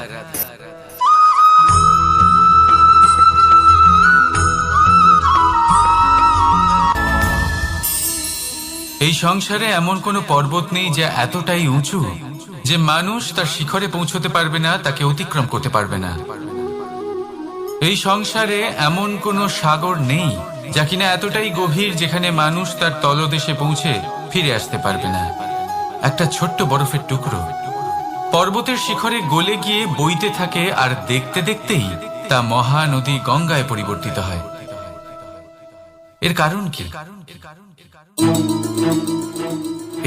এই সংসারে এমন কোনো পর্বত নেই যা এতটাই উঁচু যে মানুষ তার শিখরে পৌঁছতে পারবে না, তাকে অতিক্রম করতে পারবে না। এই সংসারে এমন কোনো সাগর নেই যা কিনা এতটাই গভীর যেখানে মানুষ তার তলদেশে পৌঁছে ফিরে আসতে পারবে না। একটা ছোট্ট বরফের টুকরো পর্বতের শিখরে গলে গিয়ে বইতে থাকে, আর দেখতে দেখতেই তা মহানদী গঙ্গায় পরিবর্তিত হয়। এর কারণ কি?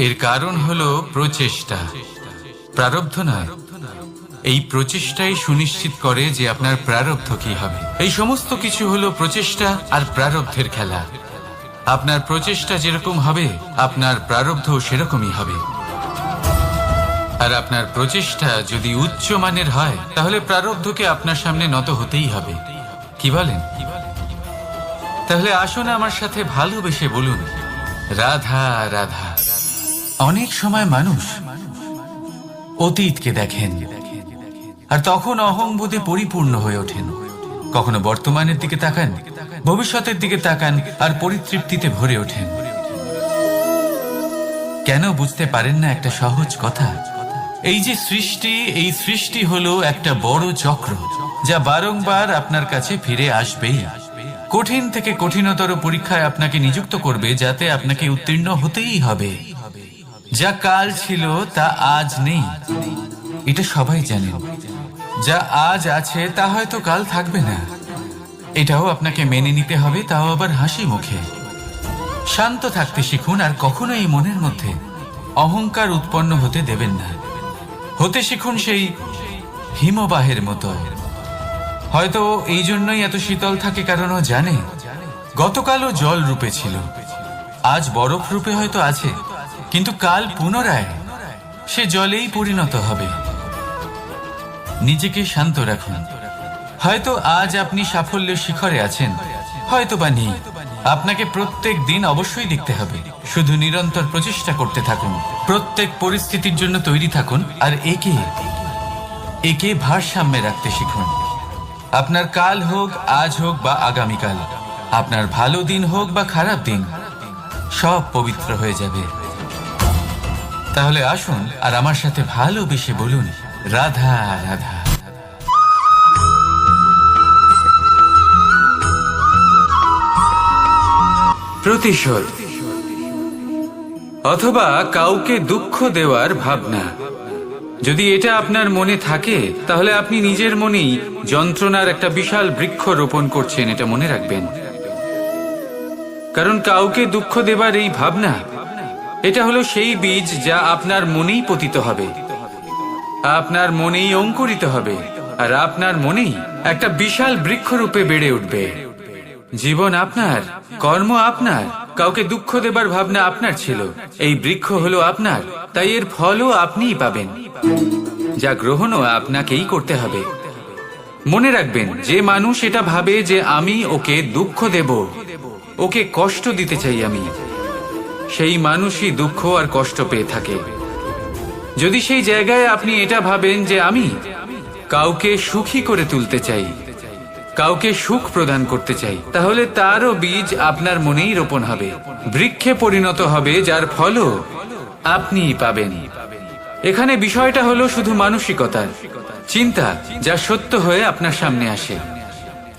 এর কারণ হলো প্রচেষ্টা, প্রারব্ধ নয়। এই প্রচেষ্টাই সুনিশ্চিত করে যে আপনার প্রারব্ধ কি হবে। এই সমস্ত কিছু হলো প্রচেষ্টা আর প্রারব্ধের খেলা। আপনার প্রচেষ্টা যেরকম হবে আপনার প্রারব্ধ সেরকমই হবে। আর আপনার প্রচেষ্টা যদি উচ্চ মানের হয় তাহলে প্রারব্ধকে আপনার সামনে নত হতেই হবে। কি বলেন? তাহলে আসুন আমার সাথে ভালোবেসে বলুন রাধা রাধা। অনেক সময় মানুষ অতীতকে দেখেন আর তখন অহংবোধে পরিপূর্ণ হয়ে ওঠেন। কখনো বর্তমানের দিকে তাকান, ভবিষ্যতের দিকে তাকান আর পরিতৃপ্তিতে ভরে ওঠেন। কেন বুঝতে পারেন না একটা সহজ কথা? এই যে সৃষ্টি, এই সৃষ্টি হলো একটা বড় চক্র যা বারংবার আপনার কাছে ফিরে আসবেই। কঠিন থেকে কঠিনতর পরীক্ষায় আপনাকে নিযুক্ত করবে, যাতে আপনাকে উত্তীর্ণ হতেই হবে। যা কাল ছিল তা আজ নেই, এটা সবাই জানেন। যা আজ আছে তা হয়তো কাল থাকবে না, এটাও আপনাকে মেনে নিতে হবে, তাও আবার হাসি মুখে। শান্ত থাকতে শিখুন আর কখনো এই মনের মধ্যে অহংকার উৎপন্ন হতে দেবেন না। হতে শিখুন সেই হিমবাহের মতো। হয়তো এই জন্যই এত শীতল থাকে, কারণ ও জানে গতকালও জল রূপে ছিল, আজ বরফ রূপে হয়তো আছে, কিন্তু কাল পুনরায় সে জলেই পরিণত হবে। নিজেকে শান্ত রাখুন। হয়তো আজ আপনি সাফল্যের শিখরে আছেন, হয়তো বা নেই। আপনাকে প্রত্যেক দিন অবশ্যই দেখতে হবে। শুধু নিরন্তর প্রচেষ্টা করতে থাকুন, প্রত্যেক পরিস্থিতির জন্য তৈরি থাকুন, আর একে ভারসাম্যে রাখতে শিখুন। আপনার কাল হোক, আজ হোক বা আগামীকাল, আপনার ভালো দিন হোক বা খারাপ দিন, সব পবিত্র হয়ে যাবে। তাহলে আসুন আর আমার সাথে ভালোবেসে বলুন রাধা রাধা। প্রতিশোধ অথবা কাউকে দুঃখ দেওয়ার ভাবনা। যদি এটা আপনার মনে থাকে তাহলে আপনি নিজের মনেই যন্ত্রণার একটা বিশাল বৃক্ষ রোপণ করছেন, এটা মনে রাখবেন। কারণ কাউকে দুঃখ দেবার এই ভাবনা, এটা হলো সেই বীজ যা আপনার মনেই পতিত হবে, আপনার মনেই অঙ্কুরিত হবে, আর আপনার মনেই একটা বিশাল বৃক্ষরূপে বেড়ে উঠবে। জীবন আপনার, কর্ম আপনার, কাউকে দুঃখ দেবার ভাবনা আপনার ছিল, এই বৃক্ষ হলো আপনার, তাই এর ফলও আপনিই পাবেন, যা গ্রহণও আপনাকেই করতে হবে। মনে রাখবেন, যে মানুষ এটা ভাবে যে আমি ওকে দুঃখ দেব, ওকে কষ্ট দিতে চাই আমি, সেই মানুষই দুঃখ আর কষ্ট পেয়ে থাকে। যদি সেই জায়গায় আপনি এটা ভাবেন যে আমি কাউকে সুখী করে তুলতে চাই, কাউকে সুখ প্রদান করতে চাই, তাহলে তারও বীজ আপনার মনেই রোপণ হবে, বৃক্ষে পরিণত হবে, যার ফলও আপনিই পাবেন। এখানে বিষয়টা হলো শুধু মানসিকতার চিন্তা, যা সত্য হয়ে আপনার সামনে আসে।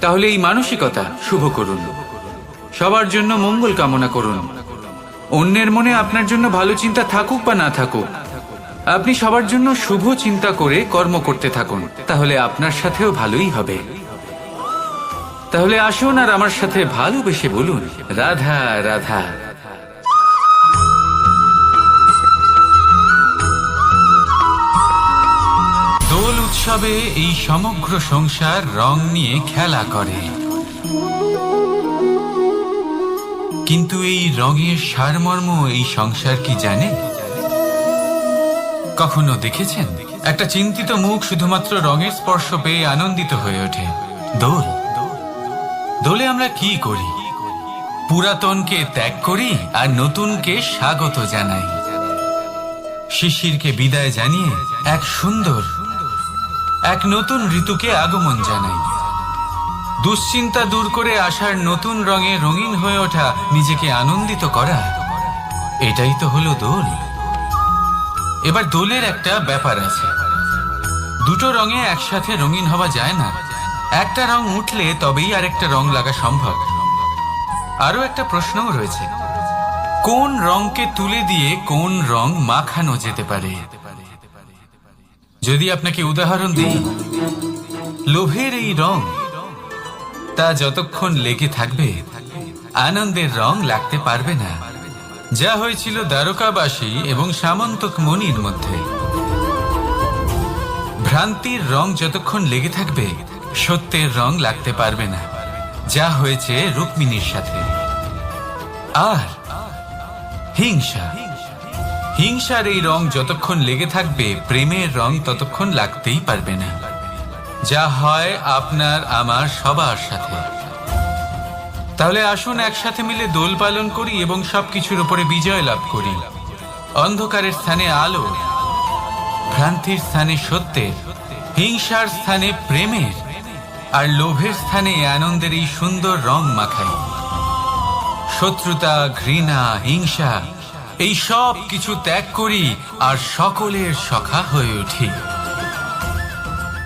তাহলে এই মানসিকতা শুভ করুন, সবার জন্য মঙ্গল কামনা করুন। অন্যের মনে আপনার জন্য ভালো চিন্তা থাকুক বা না থাকুক, আপনি সবার জন্য শুভ চিন্তা করে কর্ম করতে থাকুন, তাহলে আপনার সাথেও ভালোই হবে। তাহলে আসুন আর আমার সাথে ভালোবেসে বলুন, রাধা রাধা। দোল উৎসবে এই সমগ্র সংসার রং নিয়ে খেলা করে, কিন্তু এই রঙের সারমর্ম এই সংসার কি জানে? কখনো দেখেছেন একটা চিন্তিত মুখ শুধুমাত্র রঙের স্পর্শ পেয়ে আনন্দিত হয়ে ওঠে? দোল, দোলে আমরা কি করি? পুরাতনকে ত্যাগ করি আর নতুনকে স্বাগত জানাই। শিশিরকে বিদায় জানিয়ে এক সুন্দর, এক নতুন ঋতুকে আগমন জানাই। দুশ্চিন্তা দূর করে আসার নতুন রঙে রঙিন হয়ে ওঠা, নিজেকে আনন্দিত করা, এটাই তো হলো দোল। এবার দোলের একটা ব্যাপার আছে, দুটো রঙে একসাথে রঙিন হওয়া যায় না। একটা রং উঠলে তবেই আরেকটা রং লাগা সম্ভব। আরো একটা প্রশ্নও রয়েছে, কোন রংকে তুলে দিয়ে কোন রং মাখানো যেতে পারে? যদি আপনাকে উদাহরণ দিই, লোভের এই রং, তা যতক্ষণ লেগে থাকবে আনন্দের রং লাগতে পারবে না, যা হয়েছিল দ্বারকাবাসী এবং সামন্তক মণির মধ্যে। ভ্রান্তির রং যতক্ষণ লেগে থাকবে সত্যের রং লাগতে পারবে না, যা হয়েছে রুক্মিণীর সাথে। আর হিংসা, হিংসার এই রং যতক্ষণ লেগে থাকবে প্রেমের রং ততক্ষণ লাগতেই পারবে না, যা হয় আপনার আমার সবার সাথে। তাহলে আসুন একসাথে মিলে দোল পালন করি এবং সবকিছুর উপরে বিজয় লাভ করি। অন্ধকারের স্থানে আলো, ভ্রান্তির স্থানে সত্যের, হিংসার স্থানে প্রেমের, আর লোভের স্থানে আনন্দের এই সুন্দর রং মাখাই। শত্রুতা, ঘৃণা, হিংসা, এই সব কিছু ত্যাগ করি আর সকলের সখা হয়ে উঠি,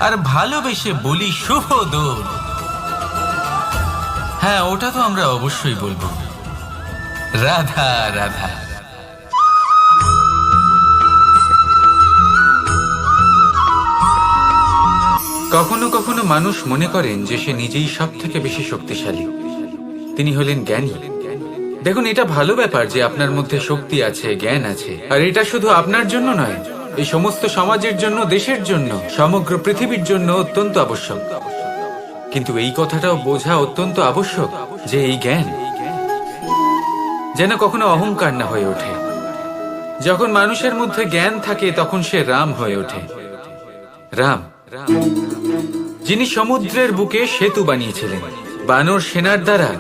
আর ভালোবেসে বলি শুভ দোল। হ্যাঁ, ওটা তো আমরা অবশ্যই বলবো, রাধা রাধা। কখনো কখনো মানুষ মনে করেন যে সে নিজেই সব থেকে বেশি শক্তিশালী, তিনি হলেন জ্ঞানী। দেখুন, এটা ভালো ব্যাপার যে আপনার মধ্যে শক্তি আছে, জ্ঞান আছে, আর এটা শুধু আপনার জন্য নয়, এই সমস্ত সমাজের জন্য, দেশের জন্য, সমগ্র পৃথিবীর জন্য অত্যন্ত আবশ্যক। কিন্তু এই কথাটাও বোঝা অত্যন্ত আবশ্যক যে এই জ্ঞান যেন কখনো অহংকার না হয়ে ওঠে। যখন মানুষের মধ্যে জ্ঞান থাকে তখন সে রাম হয়ে ওঠে। রাম, যিনি সমুদ্রের বুকে সেতু বানিয়েছিলেন, বানর সেনার দ্বারা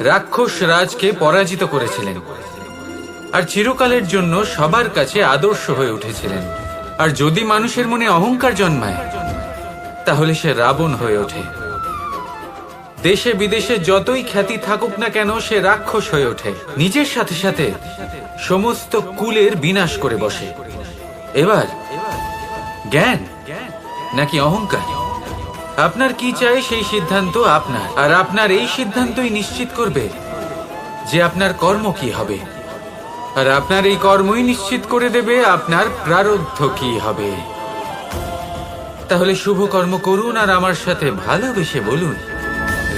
রাক্ষস রাজকে পরাজিত করেছিলেন, আর চিরকালের জন্য সবার কাছে আদর্শ হয়ে উঠেছিলেন। আর যদি মানুষের মনে অহংকার জন্মায় তাহলে সে রাবণ হয়ে ওঠে। দেশে বিদেশে যতই খ্যাতি থাকুক না কেন, সে রাক্ষস হয়ে ওঠে, নিজের সাথে সাথে সমস্ত কুলের বিনাশ করে বসে। এবার জ্ঞান নাকি অহংকার, আপনার কি চাই সেই সিদ্ধান্ত আপনার, আর আপনার এই সিদ্ধান্তই নিশ্চিত করবে যে আপনার কর্ম কি হবে, আর আপনার এই কর্মই নিশ্চিত করে দেবে আপনার প্রারব্ধ কি হবে। তাহলে শুভ কর্ম করুন আর আমার সাথে ভালোবেসে বলুন,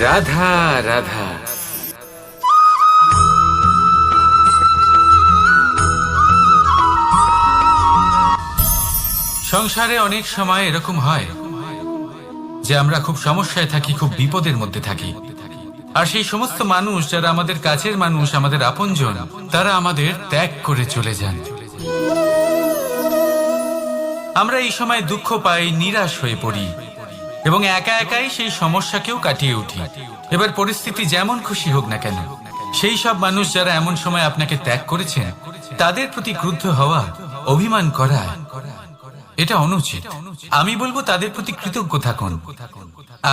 রাধা রাধা। সংসারে অনেক সময় এরকম হয় যে আমরা খুব সমস্যায় থাকি, খুব বিপদের মধ্যে থাকি। আর সেই সমস্ত মানুষ যারা আমাদের কাছের মানুষ, আমাদের আপনজন, তারা আমাদের ত্যাগ করে চলে যান। আমরা এই সময় দুঃখ পাই, নিরাশ হয়ে পড়ি এবং একা একাই সেই সমস্যাকেও কাটিয়ে উঠি। এবার পরিস্থিতি যেমন খুশি হোক না কেন, সেই সব মানুষ যারা এমন সময় আপনাকে ত্যাগ করেছেন, তাদের প্রতি ক্রুদ্ধ হওয়া, অভিমান করা, এটা অনুচিত। আমি বলবো তাদের প্রতি কৃতজ্ঞ থাকুন।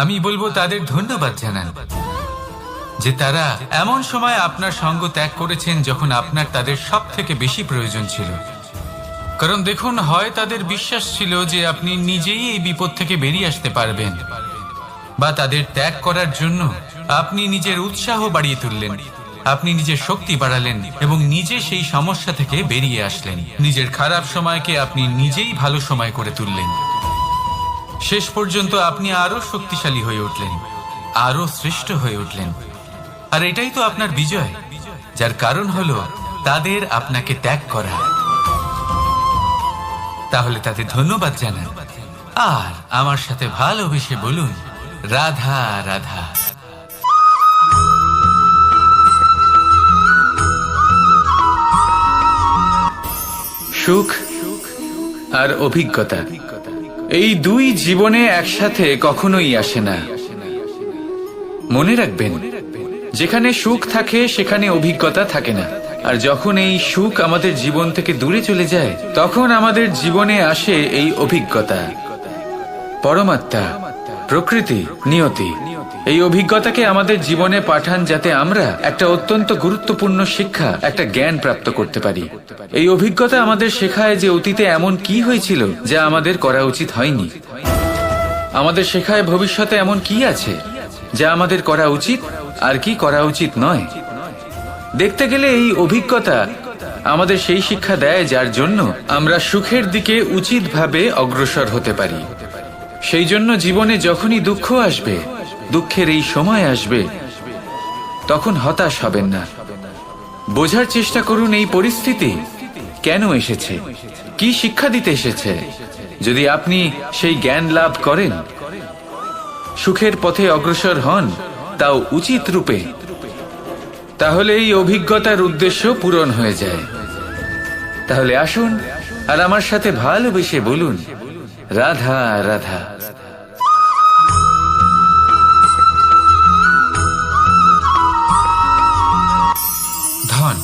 আমি বলবো তাদের ধন্যবাদ জানান যে তারা এমন সময় আপনার সঙ্গ ত্যাগ করেছেন যখন আপনার তাদের সব থেকে বেশি প্রয়োজন ছিল। কারণ দেখুন, হয় তাদের বিশ্বাস ছিল যে আপনি নিজেই এই বিপদ থেকে বেরিয়ে আসতে পারবেন, বা তাদের ত্যাগ করার জন্য আপনি নিজের উৎসাহ বাড়িয়ে তুললেন, আপনি নিজের শক্তি বাড়ালেন এবং নিজে সেই সমস্যা থেকে বেরিয়ে আসলেন। নিজের খারাপ সময়কে আপনি নিজেই ভালো সময় করে তুললেন। শেষ পর্যন্ত আপনি আরো শক্তিশালী হয়ে উঠলেন, আরো শ্রেষ্ঠ হয়ে উঠলেন। আর এটাই তো আপনার বিজয়, যার কারণ হলো তাদের আপনাকে ত্যাগ করা। তাহলে তাদের ধন্যবাদ জানান আর আমার সাথে ভালোবেসে বলুন, রাধা রাধা। সুখ আর অভিজ্ঞতা, এই দুই জীবনে একসাথে কখনোই আসে না। মনে রাখবেন, যেখানে সুখ থাকে সেখানে অভিজ্ঞতা থাকে না। আর যখন এই সুখ আমাদের জীবন থেকে দূরে চলে যায়, তখন আমাদের জীবনে আসে এই অভিজ্ঞতা। পরমাত্মা, প্রকৃতি, নিয়তি এই অভিজ্ঞতাকে আমাদের জীবনে পাঠান, যাতে আমরা একটা অত্যন্ত গুরুত্বপূর্ণ শিক্ষা, একটা জ্ঞান প্রাপ্ত করতে পারি। এই অভিজ্ঞতা আমাদের শেখায় যে অতীতে এমন কি হয়েছিল যা আমাদের করা উচিত হয়নি। আমাদের শেখায় ভবিষ্যতে এমন কি আছে যা আমাদের করা উচিত আর কি করা উচিত নয়। দেখতে গেলে এই অভিজ্ঞতা আমাদের সেই শিক্ষা দেয় যার জন্য আমরা সুখের দিকে উচিতভাবে অগ্রসর হতে পারি। সেই জন্য জীবনে যখনই দুঃখ আসবে, দুঃখের এই সময় আসবে, তখন হতাশ হবেন না। বোঝার চেষ্টা করুন এই পরিস্থিতি কেন এসেছে, কি শিক্ষা দিতে এসেছে। যদি আপনি সেই জ্ঞান লাভ করেন, সুখের পথে অগ্রসর হন, তাও উচিত রূপে, তাহলে এই অভিজ্ঞতার উদ্দেশ্য পূরণ হয়ে যায়। তাহলে আসুন আর আমার সাথে ভালোবেসে বলুন, রাধা রাধা। ধন,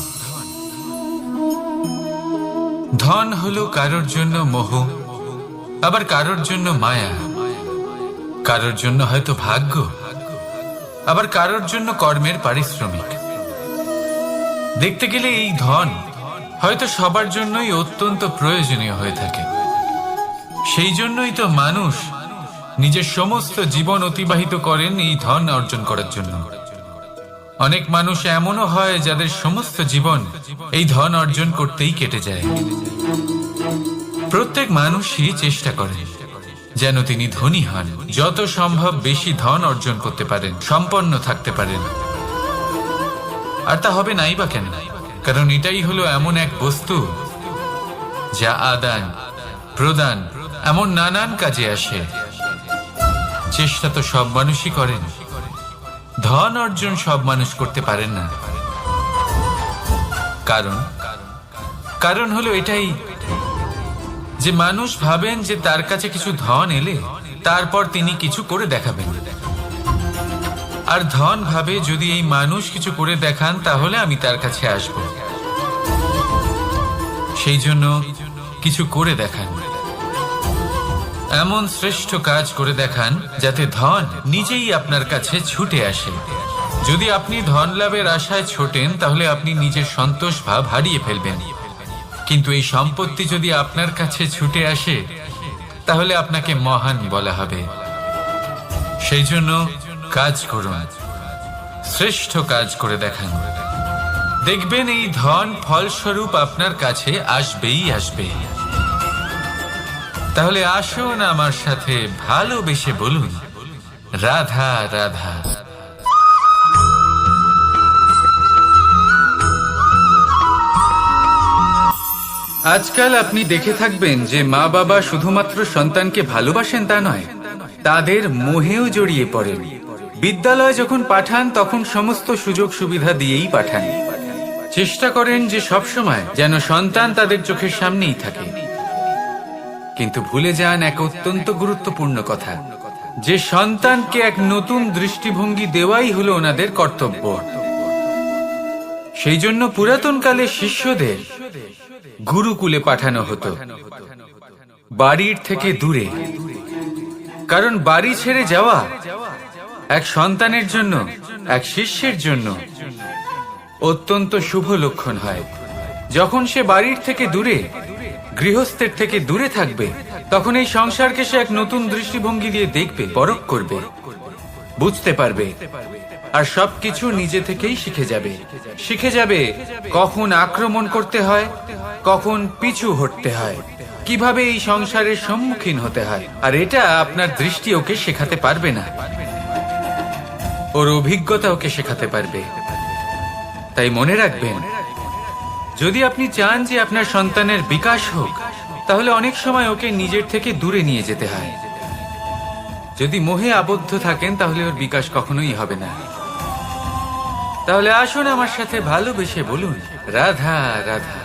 ধন হলো কারোর জন্য মোহ, আবার কারোর জন্য মায়া, কারোর জন্য হয়তো ভাগ্য, আবার কারোর জন্য কর্মের পারিশ্রমিক। দেখতে গেলে এই ধন হয়তো সবার জন্যই অত্যন্ত প্রয়োজনীয় হয়ে থাকে। সেই জন্যই তো মানুষ নিজের সমস্ত জীবন অতিবাহিত করেন এই ধন অর্জন করার জন্য। অনেক মানুষ এমনও হয় যাদের সমস্ত জীবন এই ধন অর্জন করতেই কেটে যায়। প্রত্যেক মানুষই চেষ্টা করেন যেন তিনি ধনী হন, যত সম্ভব বেশি ধন অর্জন করতে পারেন, সম্পন্ন থাকতে পারেন। আর তা হবে নাই বা কেন? কারণ এটাই হলো এমন এক বস্তু যা আদান প্রদান এমন নানান কাজে আসে। চেষ্টা তো সব মানুষই করেন, ধন অর্জন সব মানুষ করতে পারেন না। কারণ হলো এটাই যে মানুষ ভাবেন যে তার কাছে কিছু ধন এলে তারপর তিনি কিছু করে দেখাবেন, আর ধন ভাবে যদি এই মানুষ কিছু করে দেখান তাহলে আমি তার কাছে আসব। সেই জন্য কিছু করে দেখান, এমন শ্রেষ্ঠ কাজ করে দেখান যাতে ধন নিজেই আপনার কাছে ছুটে আসে। যদি আপনি ধন লাভের আশায় ছোটেন তাহলে আপনি নিজের সন্তোষ ভাব হারিয়ে ফেলবেন। কিন্তু এই সম্পত্তি যদি আপনার কাছে ছুটে আসে তাহলে আপনাকে মহান বলা হবে। সেই জন্য কাজ করুন, শ্রেষ্ঠ কাজ করে দেখান, দেখবেন এই ধন ফলস্বরূপ আপনার কাছে আসবেই আসবে। তাহলে আসুন আমার সাথে ভালোবেসে বলুন, রাধা রাধা। আজকাল আপনি দেখে থাকবেন যে মা বাবা শুধুমাত্র সন্তানকে ভালোবাসেন তা নয়, তাদের মোহেও জড়িয়ে পড়েন। বিদ্যালয়ে যখন পাঠান তখন সমস্ত সুযোগ সুবিধা দিয়েই পাঠান। চেষ্টা করেন যে সবসময় যেন সন্তান তাদের চোখের সামনেই থাকে। কিন্তু ভুলে যান এক অত্যন্ত গুরুত্বপূর্ণ কথা, যে সন্তানকে এক নতুন দৃষ্টিভঙ্গি দেওয়াই হলো ওনাদের কর্তব্য। সেই জন্য পুরাতন কালে শিষ্যদের গুরুকুলে পাঠানো হতো, বাড়ির থেকে দূরে। কারণ বাড়ি ছেড়ে যাওয়া এক সন্তানের জন্য, এক শিষ্যের জন্য অত্যন্ত শুভ লক্ষণ হয়। যখন সে বাড়ির থেকে দূরে, গৃহস্থের থেকে দূরে থাকবে, তখন এই সংসারকে সে এক নতুন দৃষ্টিভঙ্গি দিয়ে দেখবে, পরখ করবে, বুঝতে পারবে, আর সবকিছু নিজে থেকেই শিখে যাবে কখন আক্রমণ করতে হয়, কখন পিছু হটতে হয়, কিভাবে এই সংসারের সম্মুখীন হতে হয়। আর এটা আপনার দৃষ্টি ওকে শেখাতে পারবে না, ওর অভিজ্ঞতা ওকে শেখাতে পারবে। তাই মনে রাখবেন, যদি আপনি চান যে আপনার সন্তানের বিকাশ হোক, তাহলে অনেক সময় ওকে নিজের থেকে দূরে নিয়ে যেতে হয়। যদি মোহে আবদ্ধ থাকেন তাহলে ওর বিকাশ কখনোই হবে না। তাহলে আসুন আমার সাথে ভালোবেসে বলুন, রাধা রাধা।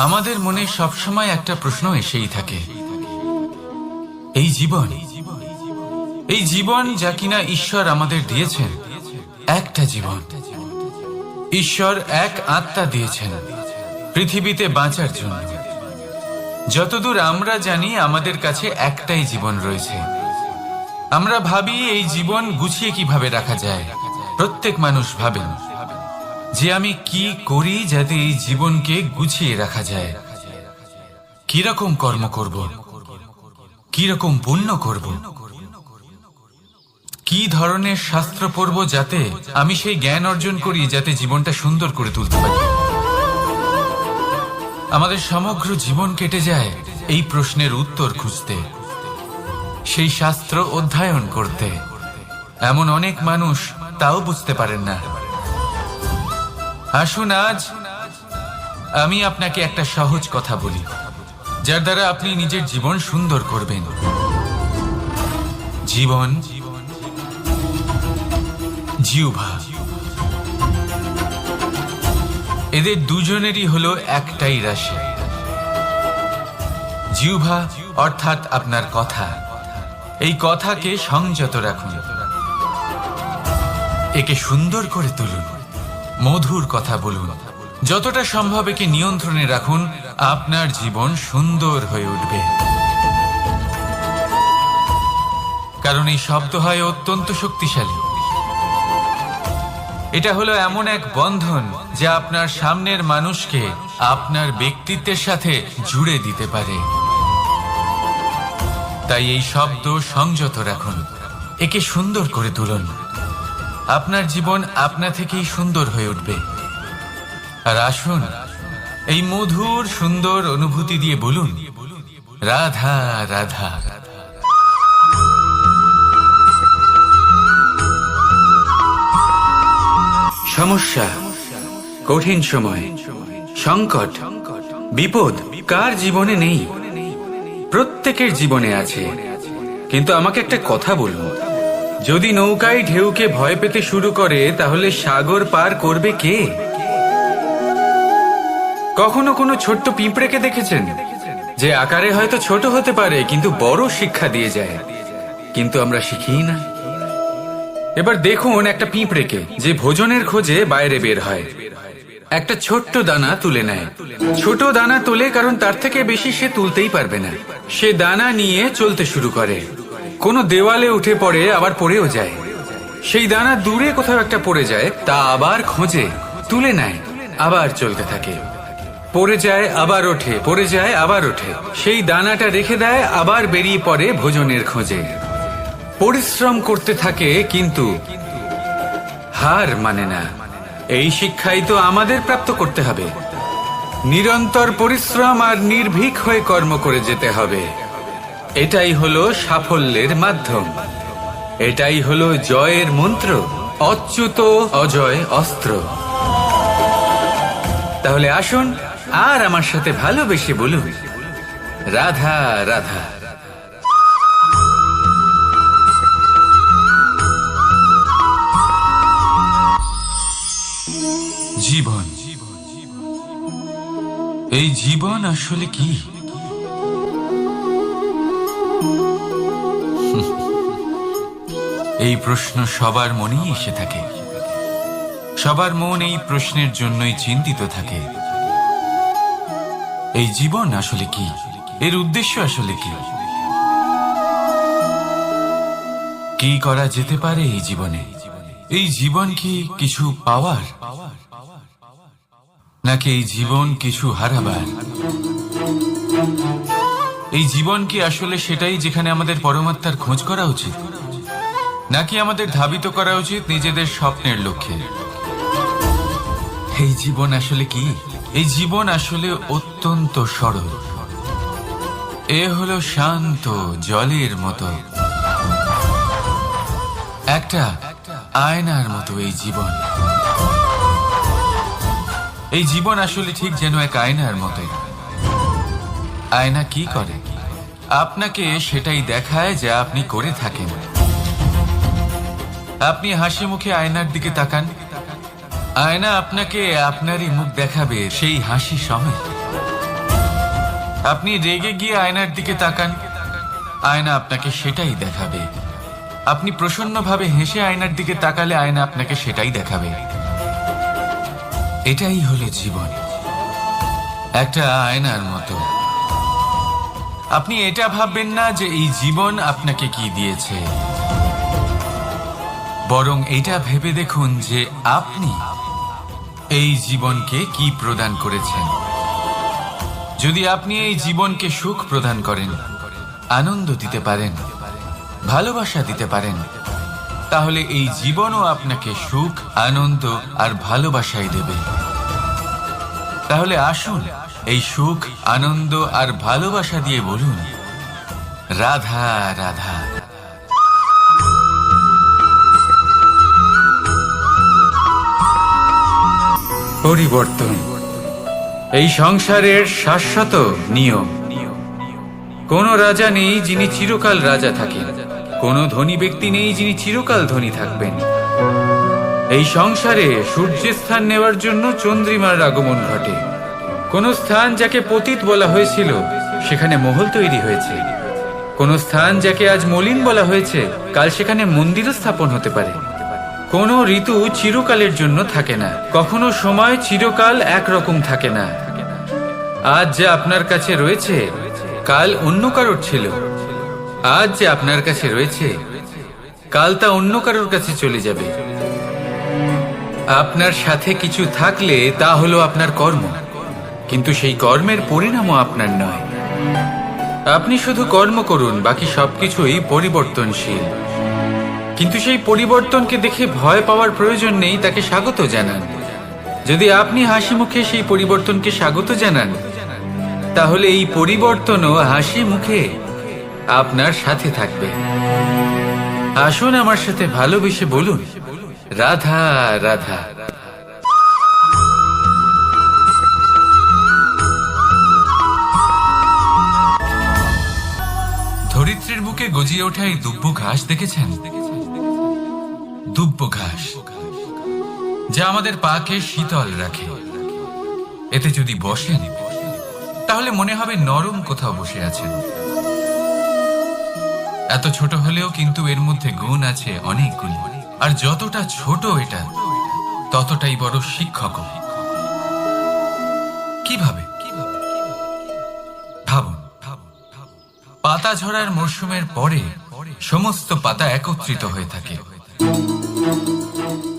আমাদের মনে সবসময় একটা প্রশ্ন এসেই থাকে, এই জীবন যা কিনা ঈশ্বর আমাদের দিয়েছেন, একটা জীবন। ঈশ্বর এক আত্মা দিয়েছেন পৃথিবীতে বাঁচার জন্য। যতদূর আমরা জানি আমাদের কাছে একটাই জীবন রয়েছে। আমরা ভাবি এই জীবন গুছিয়ে কিভাবে রাখা যায়। প্রত্যেক মানুষ ভাবেন যে আমি কি করি যাতে এই জীবনকে গুছিয়ে রাখা যায়, কিরকম কর্ম করব, কিরকম পুণ্য করব, কি ধরনের শাস্ত্র পড়ব যাতে আমি সেই জ্ঞান অর্জন করি যাতে জীবনটা সুন্দর করে তুলতে পারি। আমাদের সমগ্র জীবন কেটে যায় এই প্রশ্নের উত্তর খুঁজতে, সেই শাস্ত্র অধ্যয়ন করতে। এমন অনেক মানুষ তাও বুঝতে পারেন না। আসুন আজ আমি আপনাকে একটা সহজ কথা বলি, যার দ্বারা আপনি নিজের জীবন সুন্দর করবেন। জীবন, জিহ্বা, এদের দুজনেরই হলো একটাই রাশি। জিহ্বা অর্থাৎ আপনার কথা, এই কথাকে সংযত রাখুন, একে সুন্দর করে তুলুন, মধুর কথা বলুন, যতটা সম্ভব একে নিয়ন্ত্রণে রাখুন। আপনার জীবন সুন্দর হয়ে উঠবে। কারণ এই শব্দ হয় অত্যন্ত শক্তিশালী। এটা হলো এমন এক বন্ধন যা আপনার সামনের মানুষকে আপনার ব্যক্তিত্বের সাথে জুড়ে দিতে পারে। তাই এই শব্দ সংযত রাখুন, একে সুন্দর করে তুলুন। আপনার জীবন আপনা থেকেই সুন্দর হয়ে উঠবে। আর আসুন এই মধুর সুন্দর অনুভূতি দিয়ে বলুন, রাধা রাধা। সমস্যা, কঠিন সময়, সংকট, বিপদ কার জীবনে নেই? প্রত্যেকের জীবনে আছে। কিন্তু আমাকে একটা কথা বলুন, যদি নৌকায় ঢেউকে ভয় পেতে শুরু করে তাহলে সাগর পার করবে কে? কখনো কোনো ছোট্ট পিঁপড়েকে দেখেছেন যে আকারে হয়তো ছোট হতে পারে কিন্তু বড় শিক্ষা দিয়ে যায়? কিন্তু আমরা শিখি না। এবার দেখুন একটা পিঁপড়েকে যে ভোজনের খোঁজে বাইরে বের হয়, একটা ছোট্ট দানা তুলে নেয়। ছোট দানা তোলে কারণ তার থেকে বেশি সে তুলতেই পারবে না। সে দানা নিয়ে চলতে শুরু করে, কোনো দেওয়ালে উঠে পড়ে, আবার পড়েও যায়। সেই দানা দূরে কোথাও একটা পড়ে যায়, তা আবার খোঁজে, তুলে নেয়, আবার চলতে থাকে। পড়ে যায় আবার ওঠে, পড়ে যায় আবার ওঠে। সেই দানাটা রেখে দেয়, আবার বেরিয়ে পড়ে ভোজনের খোঁজে। পরিশ্রম করতে থাকে কিন্তু হার মানে না। এই শিক্ষাই তো আমাদের প্রাপ্ত করতে হবে। নিরন্তর পরিশ্রম আর নির্ভীক হয়ে কর্ম করে যেতে হবে। এটাই হলো সাফল্যের মাধ্যম, এটাই হলো জয়ের মন্ত্র, অচ্যুত অজয় অস্ত্র। তাহলে আসুন আর আমার সাথে ভালোবেসে বলুন, রাধা রাধা। জীবন, এই জীবন আসলে কি? এই প্রশ্ন সবার মনেই এসে থাকে। সবার মন এই প্রশ্নের জন্যই চিন্তিত থাকে। এই জীবন আসলে কি? এর উদ্দেশ্য আসলে কি? কি করা যেতে পারে এই জীবনে? এই জীবন কি কিছু পাওয়ার, নাকি এই জীবন কিছু হারাবার? এই জীবন কি আসলে সেটাই যেখানে আমাদের পরমাত্মার খোঁজ করা উচিত, নাকি আমাদের ধাবিত করা উচিত নিজেদের স্বপ্নের লক্ষ্যে? এই জীবন আসলে কি? এই জীবন আসলে অত্যন্ত সরল। এ হলো শান্ত জলের মতো, একটা আয়নার মতো এই জীবন। এই জীবন আসলে ঠিক যেন এক আয়নার মতো। আয়না কি করে? আপনাকে সেটাই দেখায় যা আপনি করে থাকেন। আপনি হাসি মুখে আয়নার দিকে তাকান, আয়না আপনাকে আপনারই মুখ দেখাবে সেই হাসি সমেত। আপনি রেগে গিয়ে আয়নার দিকে তাকান, আয়না আপনাকে সেটাই দেখাবে। আপনি প্রসন্নভাবে হেসে আয়নার দিকে তাকালে আয়না আপনাকে সেটাই দেখাবে। এটাই হলো জীবন, একটা আয়নার মতো। আপনি এটা ভাববেন না যে এই জীবন আপনাকে কি দিয়েছে, বরং এটা ভেবে দেখুন যে আপনি এই জীবনকে কি প্রদান করেছেন। যদি আপনি এই জীবনকে সুখ প্রদান করেন, আনন্দ দিতে পারেন, ভালোবাসা দিতে পারেন, তাহলে এই জীবনও আপনাকে সুখ, আনন্দ আর ভালোবাসাই দেবে। তাহলে আসুন এই সুখ, আনন্দ আর ভালোবাসা দিয়ে বলুন, রাধা রাধা। পরিবর্তন এই সংসারের শাশ্বত নিয়ম। কোন রাজা নেই যিনি চিরকাল রাজা থাকেন, কোন ধনী ব্যক্তি নেই যিনি চিরকাল ধনী থাকবেন। এই সংসারে সূর্যের স্থান নেওয়ার জন্য চন্দ্রিমার আগমন ঘটে। কোন স্থান যাকে পতিত বলা হয়েছিল সেখানে মহল তৈরি হয়েছে। কোন স্থান যাকে আজ মলিন বলা হয়েছে কাল সেখানে মন্দিরও স্থাপন হতে পারে। কোনো ঋতু চিরকালের জন্য থাকে না, কখনো সময় চিরকাল একরকম থাকে না। আজ যে আপনার কাছে রয়েছে কাল অন্য কারোর ছিল, আজ যে আপনার কাছে রয়েছে কাল তা অন্য কারোর কাছে চলে যাবে। আপনার সাথে কিছু থাকলে তা হলো আপনার কর্ম, কিন্তু সেই কর্মের পরিণামও আপনার নয়। আপনি শুধু কর্ম করুন, বাকি সবকিছুই পরিবর্তনশীল। কিন্তু সেই পরিবর্তনকে দেখে ভয় পাওয়ার প্রয়োজন নেই, তাকে স্বাগত জানান। যদি আপনি হাসি মুখে সেই পরিবর্তনকে স্বাগত জানান, তাহলে এই পরিবর্তনও হাসি মুখে আপনার সাথে থাকবে। আসুন আমার সাথে ভালোবেসে বলুন, রাধা রাধা। ধরিত্রীর বুকে গজিয়ে ওঠা এই দুব্য ঘাস দেখেছেন? দুব্য ঘাস, যা আমাদের পাকে শীতল রাখে। এতে যদি বসেন তাহলে মনে হবে নরম কোথাও বসে আছেন। এত ছোট হলেও কিন্তু এর মধ্যে গুণ আছে অনেকগুলি, আর যতটা ছোট এটা ততটাই বড় শিক্ষক। কিভাবে? ভাবুন, পাতা ঝরার মরশুমের পরে সমস্ত পাতা একত্রিত হয়ে থাকে।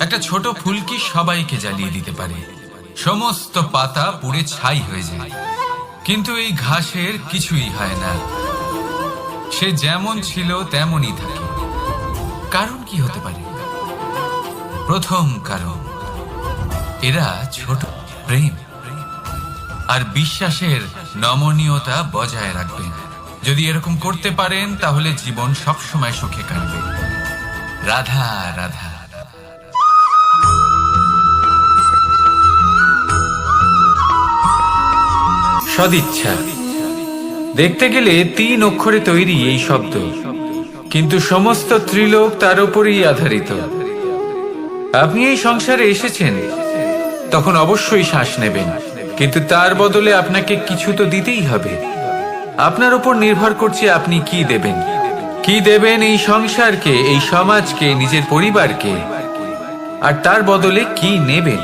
একটা ছোট ফুলকি সবাইকে জ্বালিয়ে দিতে পারে, সমস্ত পাতা পুড়ে ছাই হয়ে যায়। কিন্তু এই ঘাসের কিছুই হয় না, সে যেমন ছিল তেমনই থাকে। কারণ কি হতে পারে? প্রথম কারণ, এরা ছোট প্রেম আর বিশ্বাসের নমনীয়তা বজায় রাখবেন। যদি এরকম করতে পারেন তাহলে জীবন সবসময় সুখে কাটবে। রাধা রাধা। সদিচ্ছা দেখতে গেলে 3 অক্ষরে তৈরি এই শব্দ, কিন্তু সমস্ত ত্রিলোক তার উপরই আধারিত। আপনি এই সংসারে এসেছেন, তখন অবশ্যই শ্বাস নেবেন, কিন্তু তার বদলে আপনাকে কিছু তো দিতেই হবে। আপনার উপর নির্ভর করছে আপনি কি দেবেন। কি দেবেন এই সংসারকে, এই সমাজকে, নিজের পরিবারকে, আর তার বদলে কি নেবেন?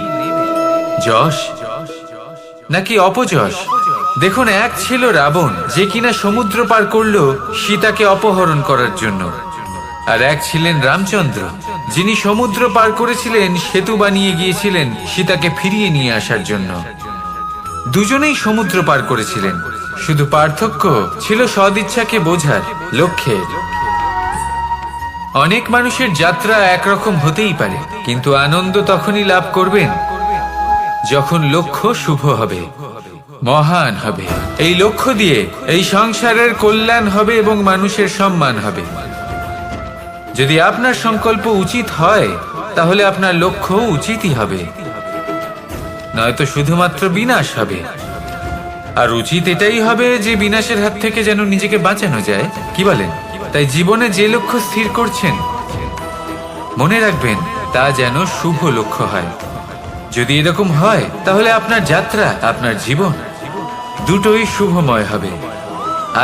যশ নাকি অপযশ? দেখুন, এক ছিল রাবণ, যে কিনা সমুদ্র পার করলো সীতাকে অপহরণ করার জন্য, আর এক ছিলেন রামচন্দ্র, যিনি সমুদ্র পার করেছিলেন, সেতু বানিয়ে গিয়েছিলেন সীতাকে ফিরিয়ে নিয়ে আসার জন্য। দুজনেই সমুদ্র পার করেছিলেন, শুধু পার্থক্য ছিল সদিচ্ছাকে বোঝার, লক্ষ্যের। অনেক মানুষের যাত্রা একরকম হতেই পারে, কিন্তু আনন্দ তখনই লাভ করবেন যখন লক্ষ্য শুভ হবে, মহান হবে। এই লক্ষ্য দিয়ে এই সংসারের কল্যাণ হবে এবং মানুষের সম্মান হবে। যদি আপনার সংকল্প উচিত হয়, তাহলে আপনার লক্ষ্য উচিতই হবে, নয়তো শুধুমাত্র বিনাশ হবে। আর উচিত এটাই হবে যে বিনাশের হাত থেকে যেন নিজেকে বাঁচানো যায়, কি বলেন? তাই জীবনে যে লক্ষ্য স্থির করছেন, মনে রাখবেন তা যেন শুভ লক্ষ্য হয়। যদি এরকম হয়, তাহলে আপনার যাত্রা, আপনার জীবন দুটোই শুভময় হবে।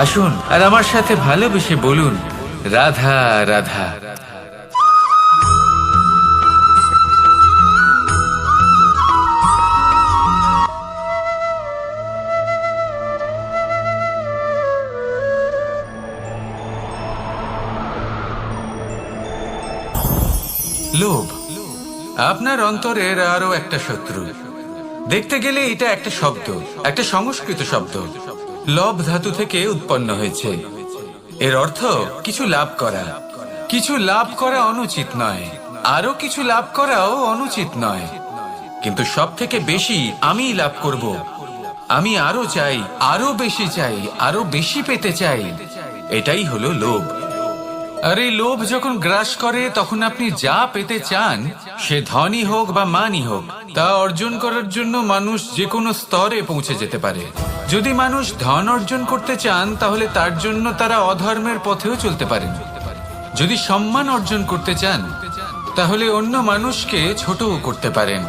আসুন আর আমার সাথে ভালোবেসে বলুন, রাধা রাধা। লোভ আপনার অন্তরের আরো একটা শত্রু। দেখতে গেলে এটা একটা শব্দ, একটা সংস্কৃত শব্দ, লব ধাতু থেকে উৎপন্ন হয়েছে। এর অর্থ কিছু লাভ করা। কিছু লাভ করা অনুচিত নয়, আরো কিছু লাভ করাও অনুচিত নয়, কিন্তু সব থেকে বেশি আমি লাভ করব, আমি আরো চাই, আরো বেশি চাই, আরো বেশি পেতে চাই, এটাই হলো লোভ। আর এই লোভ যখন গ্রাস করে, তখন আপনি যা পেতে চান, সে ধনই হোক বা মানই হোক, তা অর্জন করার জন্য মানুষ যে কোনো স্তরে পৌঁছে যেতে পারে। যদি মানুষ ধন অর্জন করতে চান, তাহলে তার জন্য তারা অধর্মের পথেও চলতে পারেন। যদি সম্মান অর্জন করতে চান, তাহলে অন্য মানুষকে ছোটও করতে পারেন।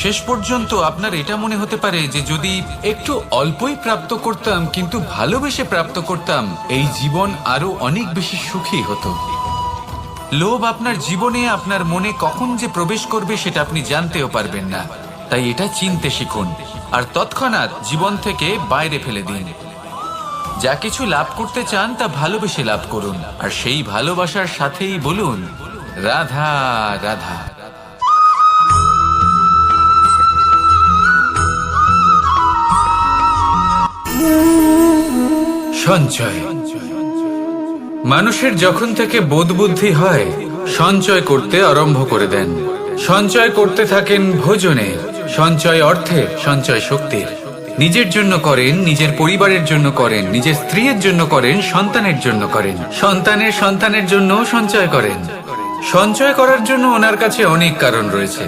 শেষ পর্যন্ত আপনার এটা মনে হতে পারে যে যদি একটু অল্পই প্রাপ্ত করতাম, কিন্তু ভালোবেসে প্রাপ্ত করতাম, এই জীবন আরো অনেক বেশি সুখী হতো। লোভ আপনার জীবনে, আপনার মনে কখন যে প্রবেশ করবে সেটা আপনি জানতেও পারবেন না। তাই এটা চিনতে শিখুন আর তৎক্ষণাৎ জীবন থেকে বাইরে ফেলে দিন। যা কিছু লাভ করতে চান তা ভালোবেসে লাভ করুন, আর সেই ভালোবাসার সাথেই বলুন, রাধা রাধা। সঞ্চয় মানুষের যখন থেকে বোধ বুদ্ধি হয়, সঞ্চয় করতে আরম্ভ করে দেন। সঞ্চয় করতে থাকেন ভোজনে, সঞ্চয় অর্থের, সঞ্চয় শক্তির। নিজের জন্য করেন, নিজের পরিবারের জন্য করেন, নিজের স্ত্রীর জন্য করেন, সন্তানের জন্য করেন, সন্তানের সন্তানের জন্য সঞ্চয় করেন। সঞ্চয় করার জন্য ওনার কাছে অনেক কারণ রয়েছে,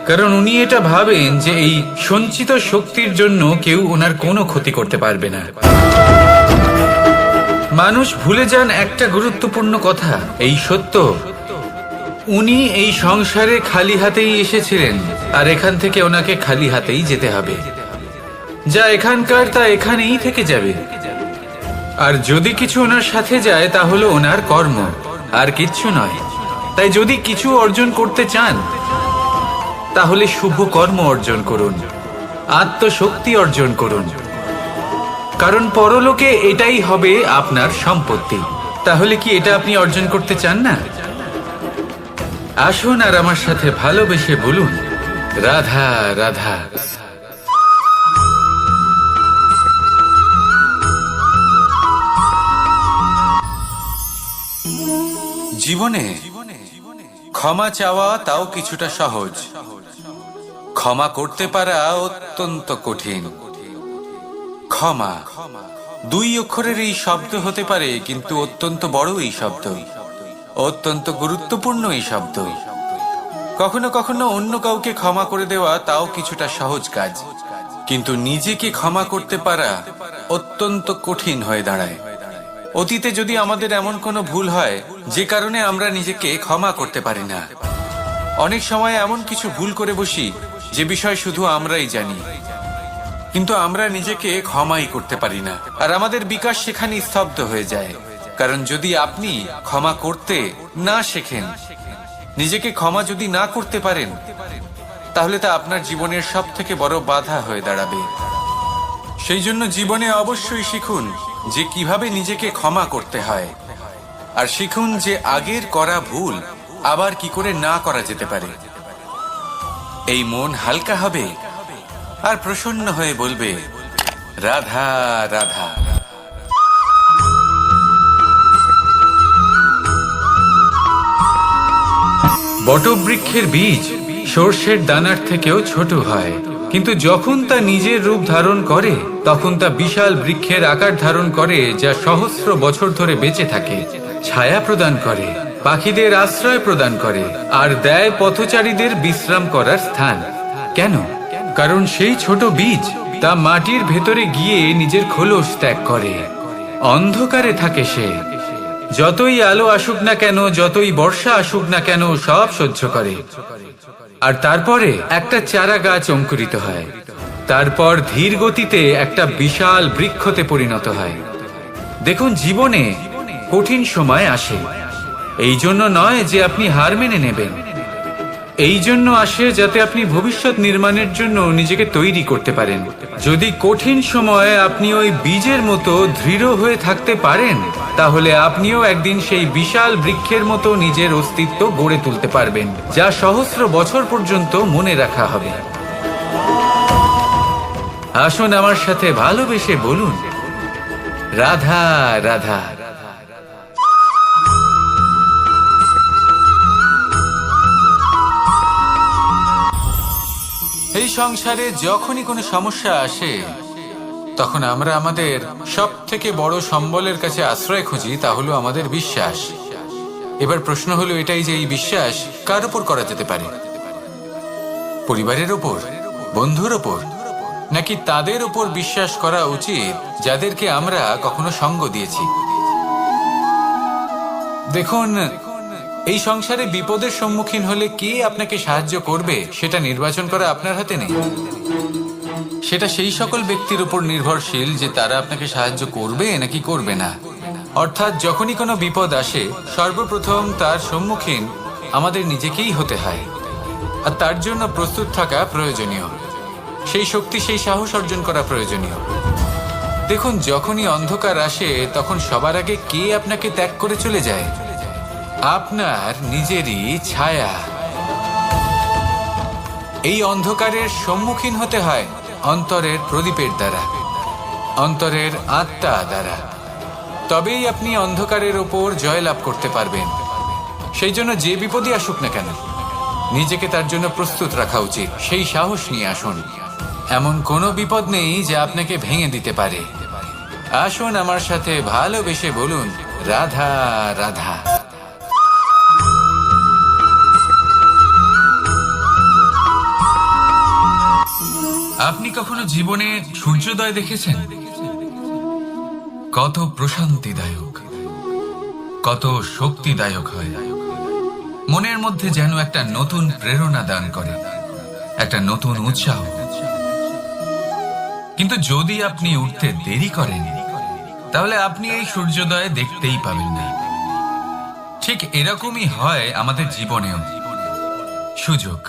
কারণ উনি এটা ভাবেন যে এই সঞ্চিত শক্তির জন্য কেউ ওনার কোনো ক্ষতি করতে পারবে না। মানুষ ভুলে যান একটা গুরুত্বপূর্ণ কথা, এই সত্য, উনি এই সংসারে খালি হাতেই এসেছিলেন, আর এখান থেকে ওনাকে খালি হাতেই যেতে হবে। যা এখানকার তা এখানেই থেকে যাবে। আর যদি কিছু ওনার সাথে যায়, তা হলো ওনার কর্ম, আর কিচ্ছু নয়। তাই যদি কিছু অর্জন করতে চান, তাহলে শুভ কর্ম অর্জন করুন, আত্মশক্তি অর্জন করুন, কারণ পরলোকে এটাই হবে আপনার সম্পত্তি। তাহলে কি এটা আপনি অর্জন করতে চান না? আসুন আর আমার সাথে ভালোবেসে বলুন, রাধা রাধা। জীবনে ক্ষমা চাওয়া তাও কিছুটা সহজ। ক্ষমা করতে পারা অত্যন্ত কঠিন। ক্ষমা 2 অক্ষরের এই শব্দ হতে পারে, কিন্তু অত্যন্ত বড় এই শব্দ, অত্যন্ত গুরুত্বপূর্ণ এই শব্দ। কখনো কখনো অন্য কাউকে ক্ষমা করে দেওয়া তাও কিছুটা সহজ কাজ, কিন্তু নিজেকে ক্ষমা করতে পারা অত্যন্ত কঠিন হয়ে দাঁড়ায়। অতীতে যদি আমাদের এমন কোনো ভুল হয় যে কারণে আমরা নিজেকে ক্ষমা করতে পারি না, অনেক সময় এমন কিছু ভুল করে বসি যে বিষয় শুধু আমরাই জানি, কিন্তু আমরা নিজেকে ক্ষমাই করতে পারি না। আর আমাদের বিকাশ সেখানে স্তব্ধ হয়ে যায়। কারণ যদি আপনি ক্ষমা করতে না শেখেন, নিজেকে ক্ষমা যদি না করতে পারেন, তাহলে তা আপনার জীবনের সবথেকে বড় বাধা হয়ে দাঁড়াবে। সেই জন্য জীবনে অবশ্যই শিখুন যে কিভাবে নিজেকে ক্ষমা করতে হয়, আর শিখুন যে আগের করা ভুল আবার কি করে না করা যেতে পারে। এই মন হালকা হবে আর প্রসন্ন হয়ে বলবে, রাধা রাধা। বটবৃক্ষের বীজ সর্ষের দানার থেকেও ছোট হয়, কিন্তু যখন তা নিজের রূপ ধারণ করে তখন তা বিশাল বৃক্ষের আকার ধারণ করে, যা সহস্র বছর ধরে বেঁচে থাকে, ছায়া প্রদান করে, পাখিদের আশ্রয় প্রদান করে, আর দেয় পথচারীদের বিশ্রাম করার স্থান। কেন? কারণ সেই ছোট বীজ তা মাটির ভেতরে গিয়ে নিজের খোলস ত্যাগ করে। অন্ধকারে থাকে সে, যতই আলো আসুক না কেন, যতই বর্ষা আসুক না কেন, সব সহ্য করে। আর তারপরে একটা চারা গাছ অঙ্কুরিত হয়, তারপর ধীর গতিতে একটা বিশাল বৃক্ষতে পরিণত হয়। দেখুন, জীবনে কঠিন সময় আসে, এই জন্য নয় যে আপনি হার মেনে নেবেন, এই জন্য আসে যাতে আপনি ভবিষ্যৎ নির্মাণের জন্য নিজেকে তৈরি করতে পারেন। যদি কঠিন সময়ে আপনি ওই বীজের মতো দৃঢ় হয়ে থাকতে পারেন, তাহলে আপনিও একদিন সেই বিশাল বৃক্ষের মতো নিজের অস্তিত্ব গড়ে তুলতে পারবেন, যা সহস্র বছর পর্যন্ত মনে রাখা হবে। আসুন আমার সাথে ভালোবেসে বলুন, রাধা রাধা। এই সংসারে যখনই কোনো সমস্যা আসে, তখন আমরা আমাদের সব থেকে বড় সম্বলের কাছে আশ্রয় খুঁজি, তা হলো আমাদের বিশ্বাস। এবার প্রশ্ন হলো এটাই যে এই বিশ্বাস কার উপর করা যেতে পারে? পরিবারের ওপর, বন্ধুর ওপর, নাকি তাদের উপর বিশ্বাস করা উচিত যাদেরকে আমরা কখনো সঙ্গ দিয়েছি? দেখুন, এই সংসারে বিপদের সম্মুখীন হলে কে আপনাকে সাহায্য করবে সেটা নির্বাচন করা আপনার হাতে নেই। সেটা সেই সকল ব্যক্তির উপর নির্ভরশীল যে তারা আপনাকে সাহায্য করবে নাকি করবে না। অর্থাৎ যখনই কোনো বিপদ আসে, সর্বপ্রথম তার সম্মুখীন আমাদের নিজেকেই হতে হয়, আর তার জন্য প্রস্তুত থাকা প্রয়োজনীয়। সেই শক্তি, সেই সাহস অর্জন করা প্রয়োজনীয়। দেখুন, যখনই অন্ধকার আসে তখন সবার আগে কে আপনাকে ত্যাগ করে চলে যায়? আপনার নিজেরই ছায়া। এই অন্ধকারের সম্মুখীন হতে হয় অন্তরের প্রদীপের দ্বারা, অন্তরের আত্মা দ্বারা। তবেই আপনি অন্ধকারের ওপর জয়লাভ করতে পারবেন। সেই জন্য যে বিপদই আসুক না কেন, নিজেকে তার জন্য প্রস্তুত রাখা উচিত। সেই সাহস নিয়ে আসুন। এমন কোনো বিপদ নেই যা আপনাকে ভেঙে দিতে পারে। আসুন আমার সাথে ভালোবেসে বলুন, রাধা রাধা। আপনি কখনো জীবনে সূর্যোদয় দেখেছেন? কত প্রশান্তিদায়ক, কত শক্তিদায়ক হয়। মনের মধ্যে যেন একটা নতুন প্রেরণা দান করে, একটা নতুন উৎসাহ। কিন্তু যদি আপনি উঠতে দেরি করেন, তাহলে আপনি এই সূর্যোদয় দেখতেই পাবেন না। ঠিক এরকমই হয় আমাদের জীবনেও। সুযোগ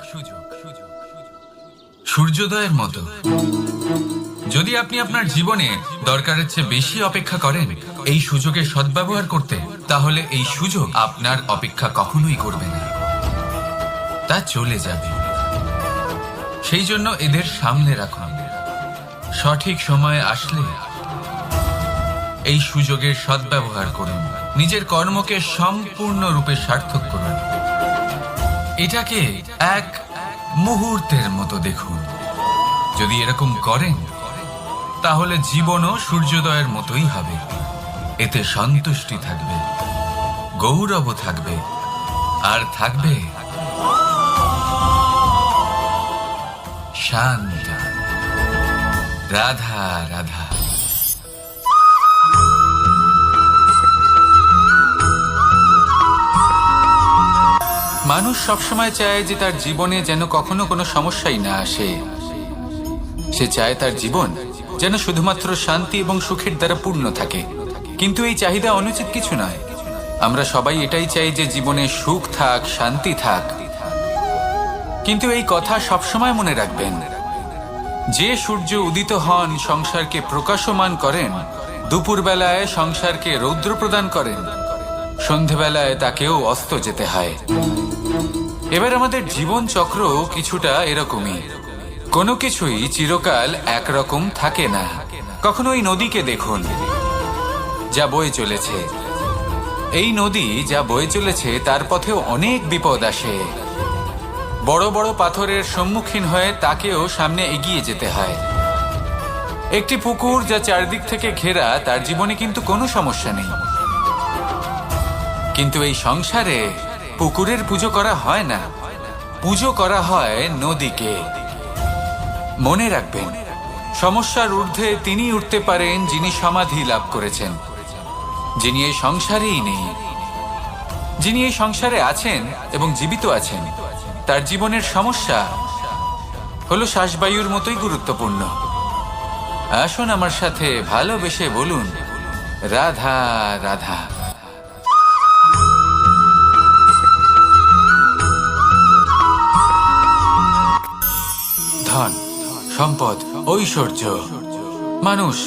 সূর্যোদয়ের মতো। যদি আপনি আপনার জীবনে দরকারের চেয়ে বেশি অপেক্ষা করেন এই সুযোগের সদ্ব্যবহার করতে, তাহলে এই সুযোগ আপনার অপেক্ষা কখনোই করবে না, তা চলে যাবে। সেই জন্য এদের সামনে রাখুন। সঠিক সময় আসলে এই সুযোগের সদ্ব্যবহার করুন। নিজের কর্মকে সম্পূর্ণরূপে সার্থক করুন। এটাকে এক মুহূর্তের মতো দেখুন। যদি এরকম করেন তাহলে জীবনও সূর্যোদয়ের মতোই হবে। এতে সন্তুষ্টি থাকবে, গৌরব থাকবে, আর থাকবে শান্তি। রাধা রাধা। মানুষ সবসময় চায় যে তার জীবনে যেন কখনো কোনো সমস্যাই না আসে। সে চায় তার জীবন যেন শুধুমাত্র শান্তি এবং সুখের দ্বারা পূর্ণ থাকে। কিন্তু এই চাহিদা অনুচিত কিছু নয়। আমরা সবাই এটাই চাই যে জীবনে সুখ থাক, শান্তি থাক। কিন্তু এই কথা সবসময় মনে রাখবেন, যে সূর্য উদিত হন সংসারকে প্রকাশমান করেন, দুপুরবেলায় সংসারকে রৌদ্র প্রদান করেন, সন্ধেবেলায় তাকেও অস্ত যেতে হয়। এবার আমাদের জীবন চক্র কিছুটা এরকমই। কোনো কিছুই চিরকাল একরকম থাকে না। কখনো এই নদীকে দেখুন যা বয়ে চলেছে। এই নদী যা বয়ে চলেছে তার পথেও অনেক বিপদ আসে। বড় বড় পাথরের সম্মুখীন হয়ে তাকেও সামনে এগিয়ে যেতে হয়। একটি পুকুর যা চারদিক থেকে ঘেরা, তার জীবনে কিন্তু কোনো সমস্যা নেই। কিন্তু এই সংসারে পুকুরের পুজো করা হয় না, পুজো করা হয় নদীকে। মনে রাখবেন, সমস্যার ঊর্ধ্বে তিনি উঠতে পারেন যিনি সমাধি লাভ করেছেন, যিনি এই সংসারেই নেই। যিনি এই সংসারে আছেন এবং জীবিত আছেন, তার জীবনের সমস্যা হলো শ্বাসবায়ুর মতোই গুরুত্বপূর্ণ। আসুন আমার সাথে ভালোবেসে বলুন, রাধা রাধা। ধন, সম্পদ, ঐশ্বর্য, মানুষ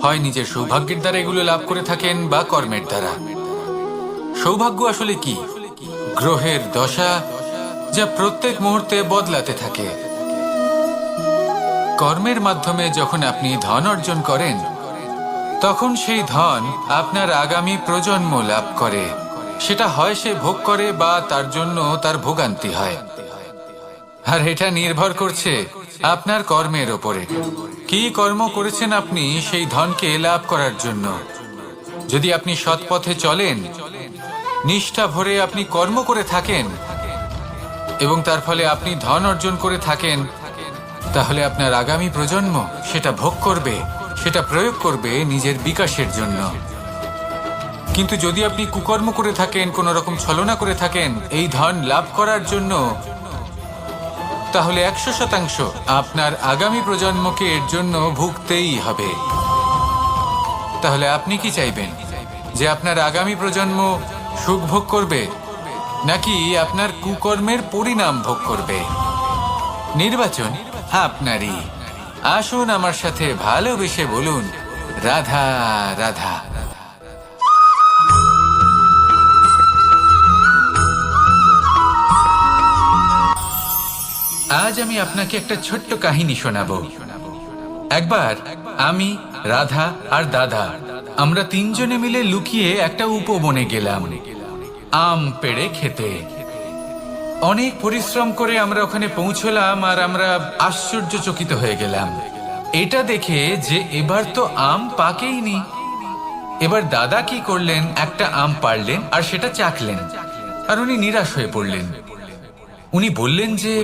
হয় নিজের সৌভাগ্যের দ্বারা এগুলো লাভ করে থাকেন বা কর্মের দ্বারা। সৌভাগ্য আসলে কি? গ্রহের দশা যা প্রত্যেক মুহূর্তে বদলাতে থাকে। কর্মের মাধ্যমে যখন আপনি ধন অর্জন করেন, তখন সেই ধন আপনার আগামী প্রজন্ম লাভ করে। সেটা হয় সে ভোগ করে বা তার জন্য তার ভোগান্তি হয়। আর এটা নির্ভর করছে আপনার কর্মের ওপরে। কি কর্ম করেছেন আপনি সেই ধনকে লাভ করার জন্য। যদি আপনি সৎ পথে চলেন, নিষ্ঠা ভরে আপনি কর্ম করে থাকেন এবং তার ফলে আপনি ধন অর্জন করে থাকেন, তাহলে আপনার আগামী প্রজন্ম সেটা ভোগ করবে, সেটা প্রয়োগ করবে নিজের বিকাশের জন্য। কিন্তু যদি আপনি কুকর্ম করে থাকেন, কোনো রকম ছলনা করে থাকেন এই ধন লাভ করার জন্য, তাহলে 100% আপনার আগামী প্রজন্মকে এর জন্য ভুগতেই হবে। তাহলে আপনি কি চাইবেন? যে আপনার আগামী প্রজন্ম সুখ ভোগ করবে, নাকি আপনার কুকর্মের পরিণাম ভোগ করবে? নির্বাচন আপনারই। আসুন আমার সাথে ভালোবেসে বলুন, রাধা রাধা। আজ আমি আপনাকে একটা ছোট্ট কাহিনী শোনাবো। একবার আমি, রাধা আর দাদা আমরা তিনজনে মিলে লুকিয়ে একটা উপবনে গেলাম আম পেড়ে খেতে। অনেক পরিশ্রম করে আমরা ওখানে পৌঁছলাম আর আমরা আশ্চর্যচকিত হয়ে গেলাম এটা দেখে যে এবার তো আম পাকেইনি। এবার দাদা কি করলেন, একটা আম পাড়লেন আর সেটা চাখলেন, আর উনি নিরাশ হয়ে পড়লেন। উনি বললেন যে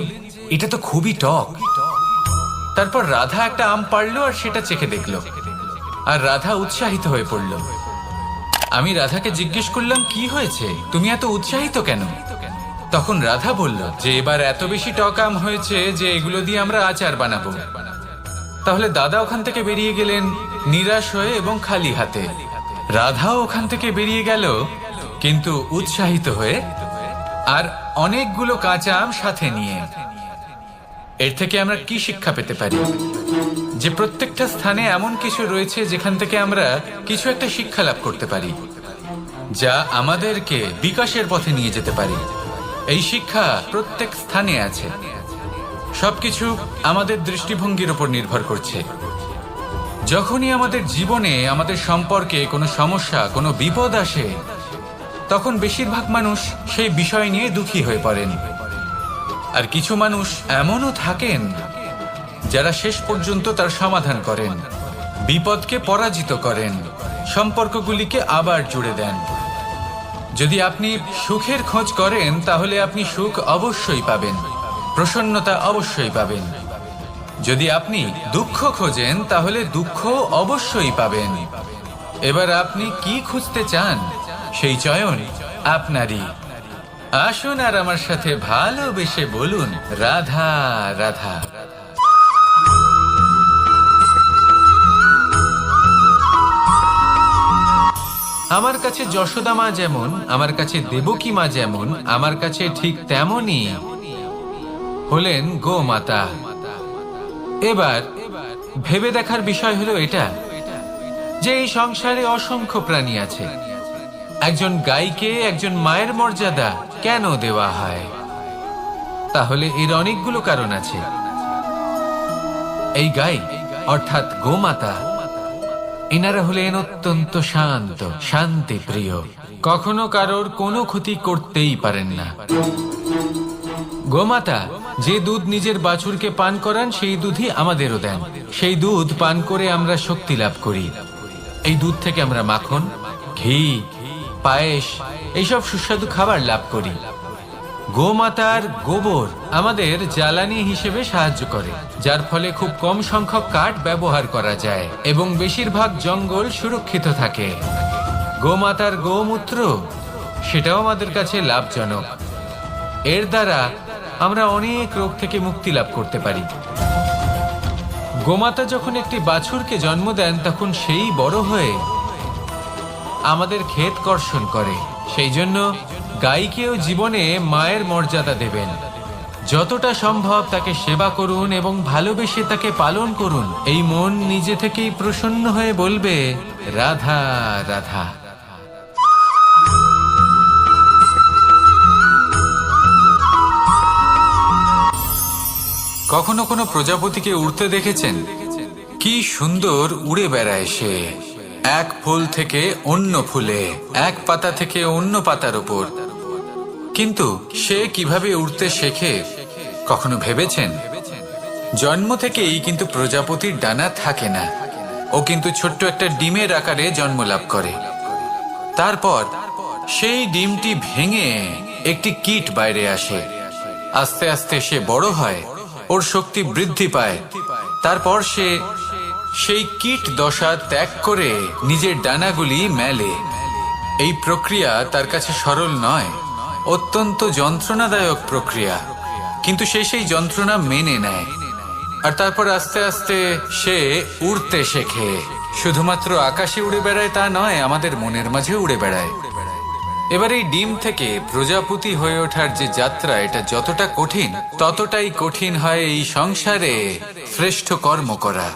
এটা তো খুবই টক। তারপর রাধা একটা আম পাড়লো আর সেটা চেখে দেখলো, আর রাধা উৎসাহিত হয়ে পড়ল। আমি রাধাকে জিজ্ঞেস করলাম, কি হয়েছে, তুমি এত উৎসাহিত কেন? তখন রাধা বলল যে এবার এত বেশি টক আম হয়েছে যে এগুলো দিয়ে আমরা আচার বানাবো। তাহলে দাদা ওখান থেকে বেরিয়ে গেলেন নিরাশ হয়ে এবং খালি হাতে। রাধাও ওখান থেকে বেরিয়ে গেল কিন্তু উৎসাহিত হয়ে, আর অনেকগুলো কাঁচা আম সাথে নিয়ে। এর থেকে আমরা কি শিক্ষা পেতে পারি? যে প্রত্যেকটা স্থানে এমন কিছু রয়েছে যেখান থেকে আমরা কিছু একটা শিক্ষা লাভ করতে পারি, যা আমাদেরকে বিকাশের পথে নিয়ে যেতে পারে। এই শিক্ষা প্রত্যেক স্থানে আছে। সবকিছু আমাদের দৃষ্টিভঙ্গির উপর নির্ভর করছে। যখনই আমাদের জীবনে, আমাদের সম্পর্কে কোনো সমস্যা, কোনো বিপদ আসে, তখন বেশিরভাগ মানুষ সেই বিষয় নিয়ে দুঃখী হয়ে পড়েন। আর কিছু মানুষ এমনও থাকেন যারা শেষ পর্যন্ত তার সমাধান করেন, বিপদকে পরাজিত করেন, সম্পর্কগুলিকে আবার জুড়ে দেন। যদি আপনি সুখের খোঁজ করেন তাহলে আপনি সুখ অবশ্যই পাবেন, প্রসন্নতা অবশ্যই পাবেন। যদি আপনি দুঃখ খোঁজেন তাহলে দুঃখ অবশ্যই পাবেন। এবার আপনি কি খুঁজতে চান সেই চয়ন আপনারই। আসুন আর আমার সাথে ভালোবেসে বলুন, রাধা রাধা। আমার কাছে যশোদা মা যেমন, আমার কাছে দেবকী মা যেমন, আমার কাছে ঠিক তেমনই হলেন গোমাতা। এবার ভেবে দেখার বিষয় হলো এটা যে এই সংসারে অসংখ্য প্রাণী আছে। একজন গাইকে একজন মায়ের মর্যাদা কেন দেওয়া হয়? তাহলে এর অনেকগুলো কারণ আছে। এই গাই অর্থাৎ গোমাতা, এনারা হলেন অত্যন্ত শান্ত, শান্তি প্রিয়, কখনো কারোর কোনো ক্ষতি করতেই পারেন না। গোমাতা যে দুধ নিজের বাছুরকে পান করান সেই দুধই আমাদেরও দেন। সেই দুধ পান করে আমরা শক্তি লাভ করি। এই দুধ থেকে আমরা মাখন, ঘি, পায়েস এইসব সুস্বাদু খাবার লাভ করি। গোমাতার গোবর আমাদের জ্বালানি হিসেবে সাহায্য করে, যার ফলে খুব কম সংখ্যক কাঠ ব্যবহার করা যায় এবং বেশিরভাগ জঙ্গল সুরক্ষিত থাকে। গোমাতার গোমূত্র সেটাও আমাদের কাছে লাভজনক। এর দ্বারা আমরা অনেক রোগ থেকে মুক্তি লাভ করতে পারি। গোমাতা যখন একটি বাছুরকে জন্ম দেন তখন সেই বড় হয়ে আমাদের ক্ষেত কর্ষণ করে। সেই জন্য গাইকেও জীবনে মায়ের মর্যাদা দেবেন। যতটা সম্ভব তাকে সেবা করুন এবং ভালোবেসে তাকে পালন করুন। এই মন নিজে থেকেই প্রসন্ন হয়ে বলবে, রাধা রাধা। কখনো কোনো প্রজাপতিকে উড়তে দেখেছেন? কি সুন্দর উড়ে বেড়ায় সে, এক ফুল থেকে অন্য ফুলে, এক পাতা থেকে অন্য পাতার উপর। কিন্তু সে কিভাবে উড়তে শেখে কখনো ভেবেছেন? জন্ম থেকেই কিন্তু প্রজাপতির ডানা থাকে না। ও কিন্তু ছোট্ট একটা ডিমের আকারে জন্ম লাভ করে। তারপর সেই ডিমটি ভেঙে একটি কীট বাইরে আসে। আস্তে আস্তে সে বড় হয়, ওর শক্তি বৃদ্ধি পায়। তারপর সে সেই কীট দশা ত্যাগ করে নিজের ডানাগুলি মেলে। এই প্রক্রিয়া তার কাছে সরল নয়, অত্যন্ত যন্ত্রণাদায়ক প্রক্রিয়া, কিন্তু সে সেই যন্ত্রণা মেনে নেয়। আর তারপর আস্তে আস্তে সে উড়তে শেখে। শুধুমাত্র আকাশে উড়ে বেড়ায় তা নয়, আমাদের মনের মাঝে উড়ে বেড়ায়। এবার এই ডিম থেকে প্রজাপতি হয়ে ওঠার যে যাত্রা, এটা যতটা কঠিন ততটাই কঠিন হয় এই সংসারে শ্রেষ্ঠ কর্ম করা,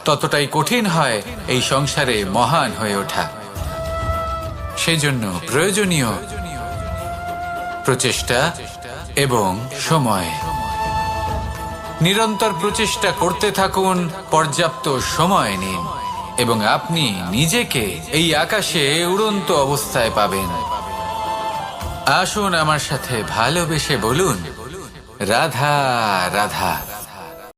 ততটাই কঠিন হয় এই সংসারে মহান হয়ে ওঠা। সেজন্য প্রয়োজনীয় প্রচেষ্টা এবং সময়। নিরন্তর প্রচেষ্টা করতে থাকুন, পর্যাপ্ত সময় নিন এবং আপনি নিজেকে এই আকাশে উড়ন্ত অবস্থায় পাবেন। আসুন আমার সাথে ভালোবেসে বলুন, রাধা রাধা।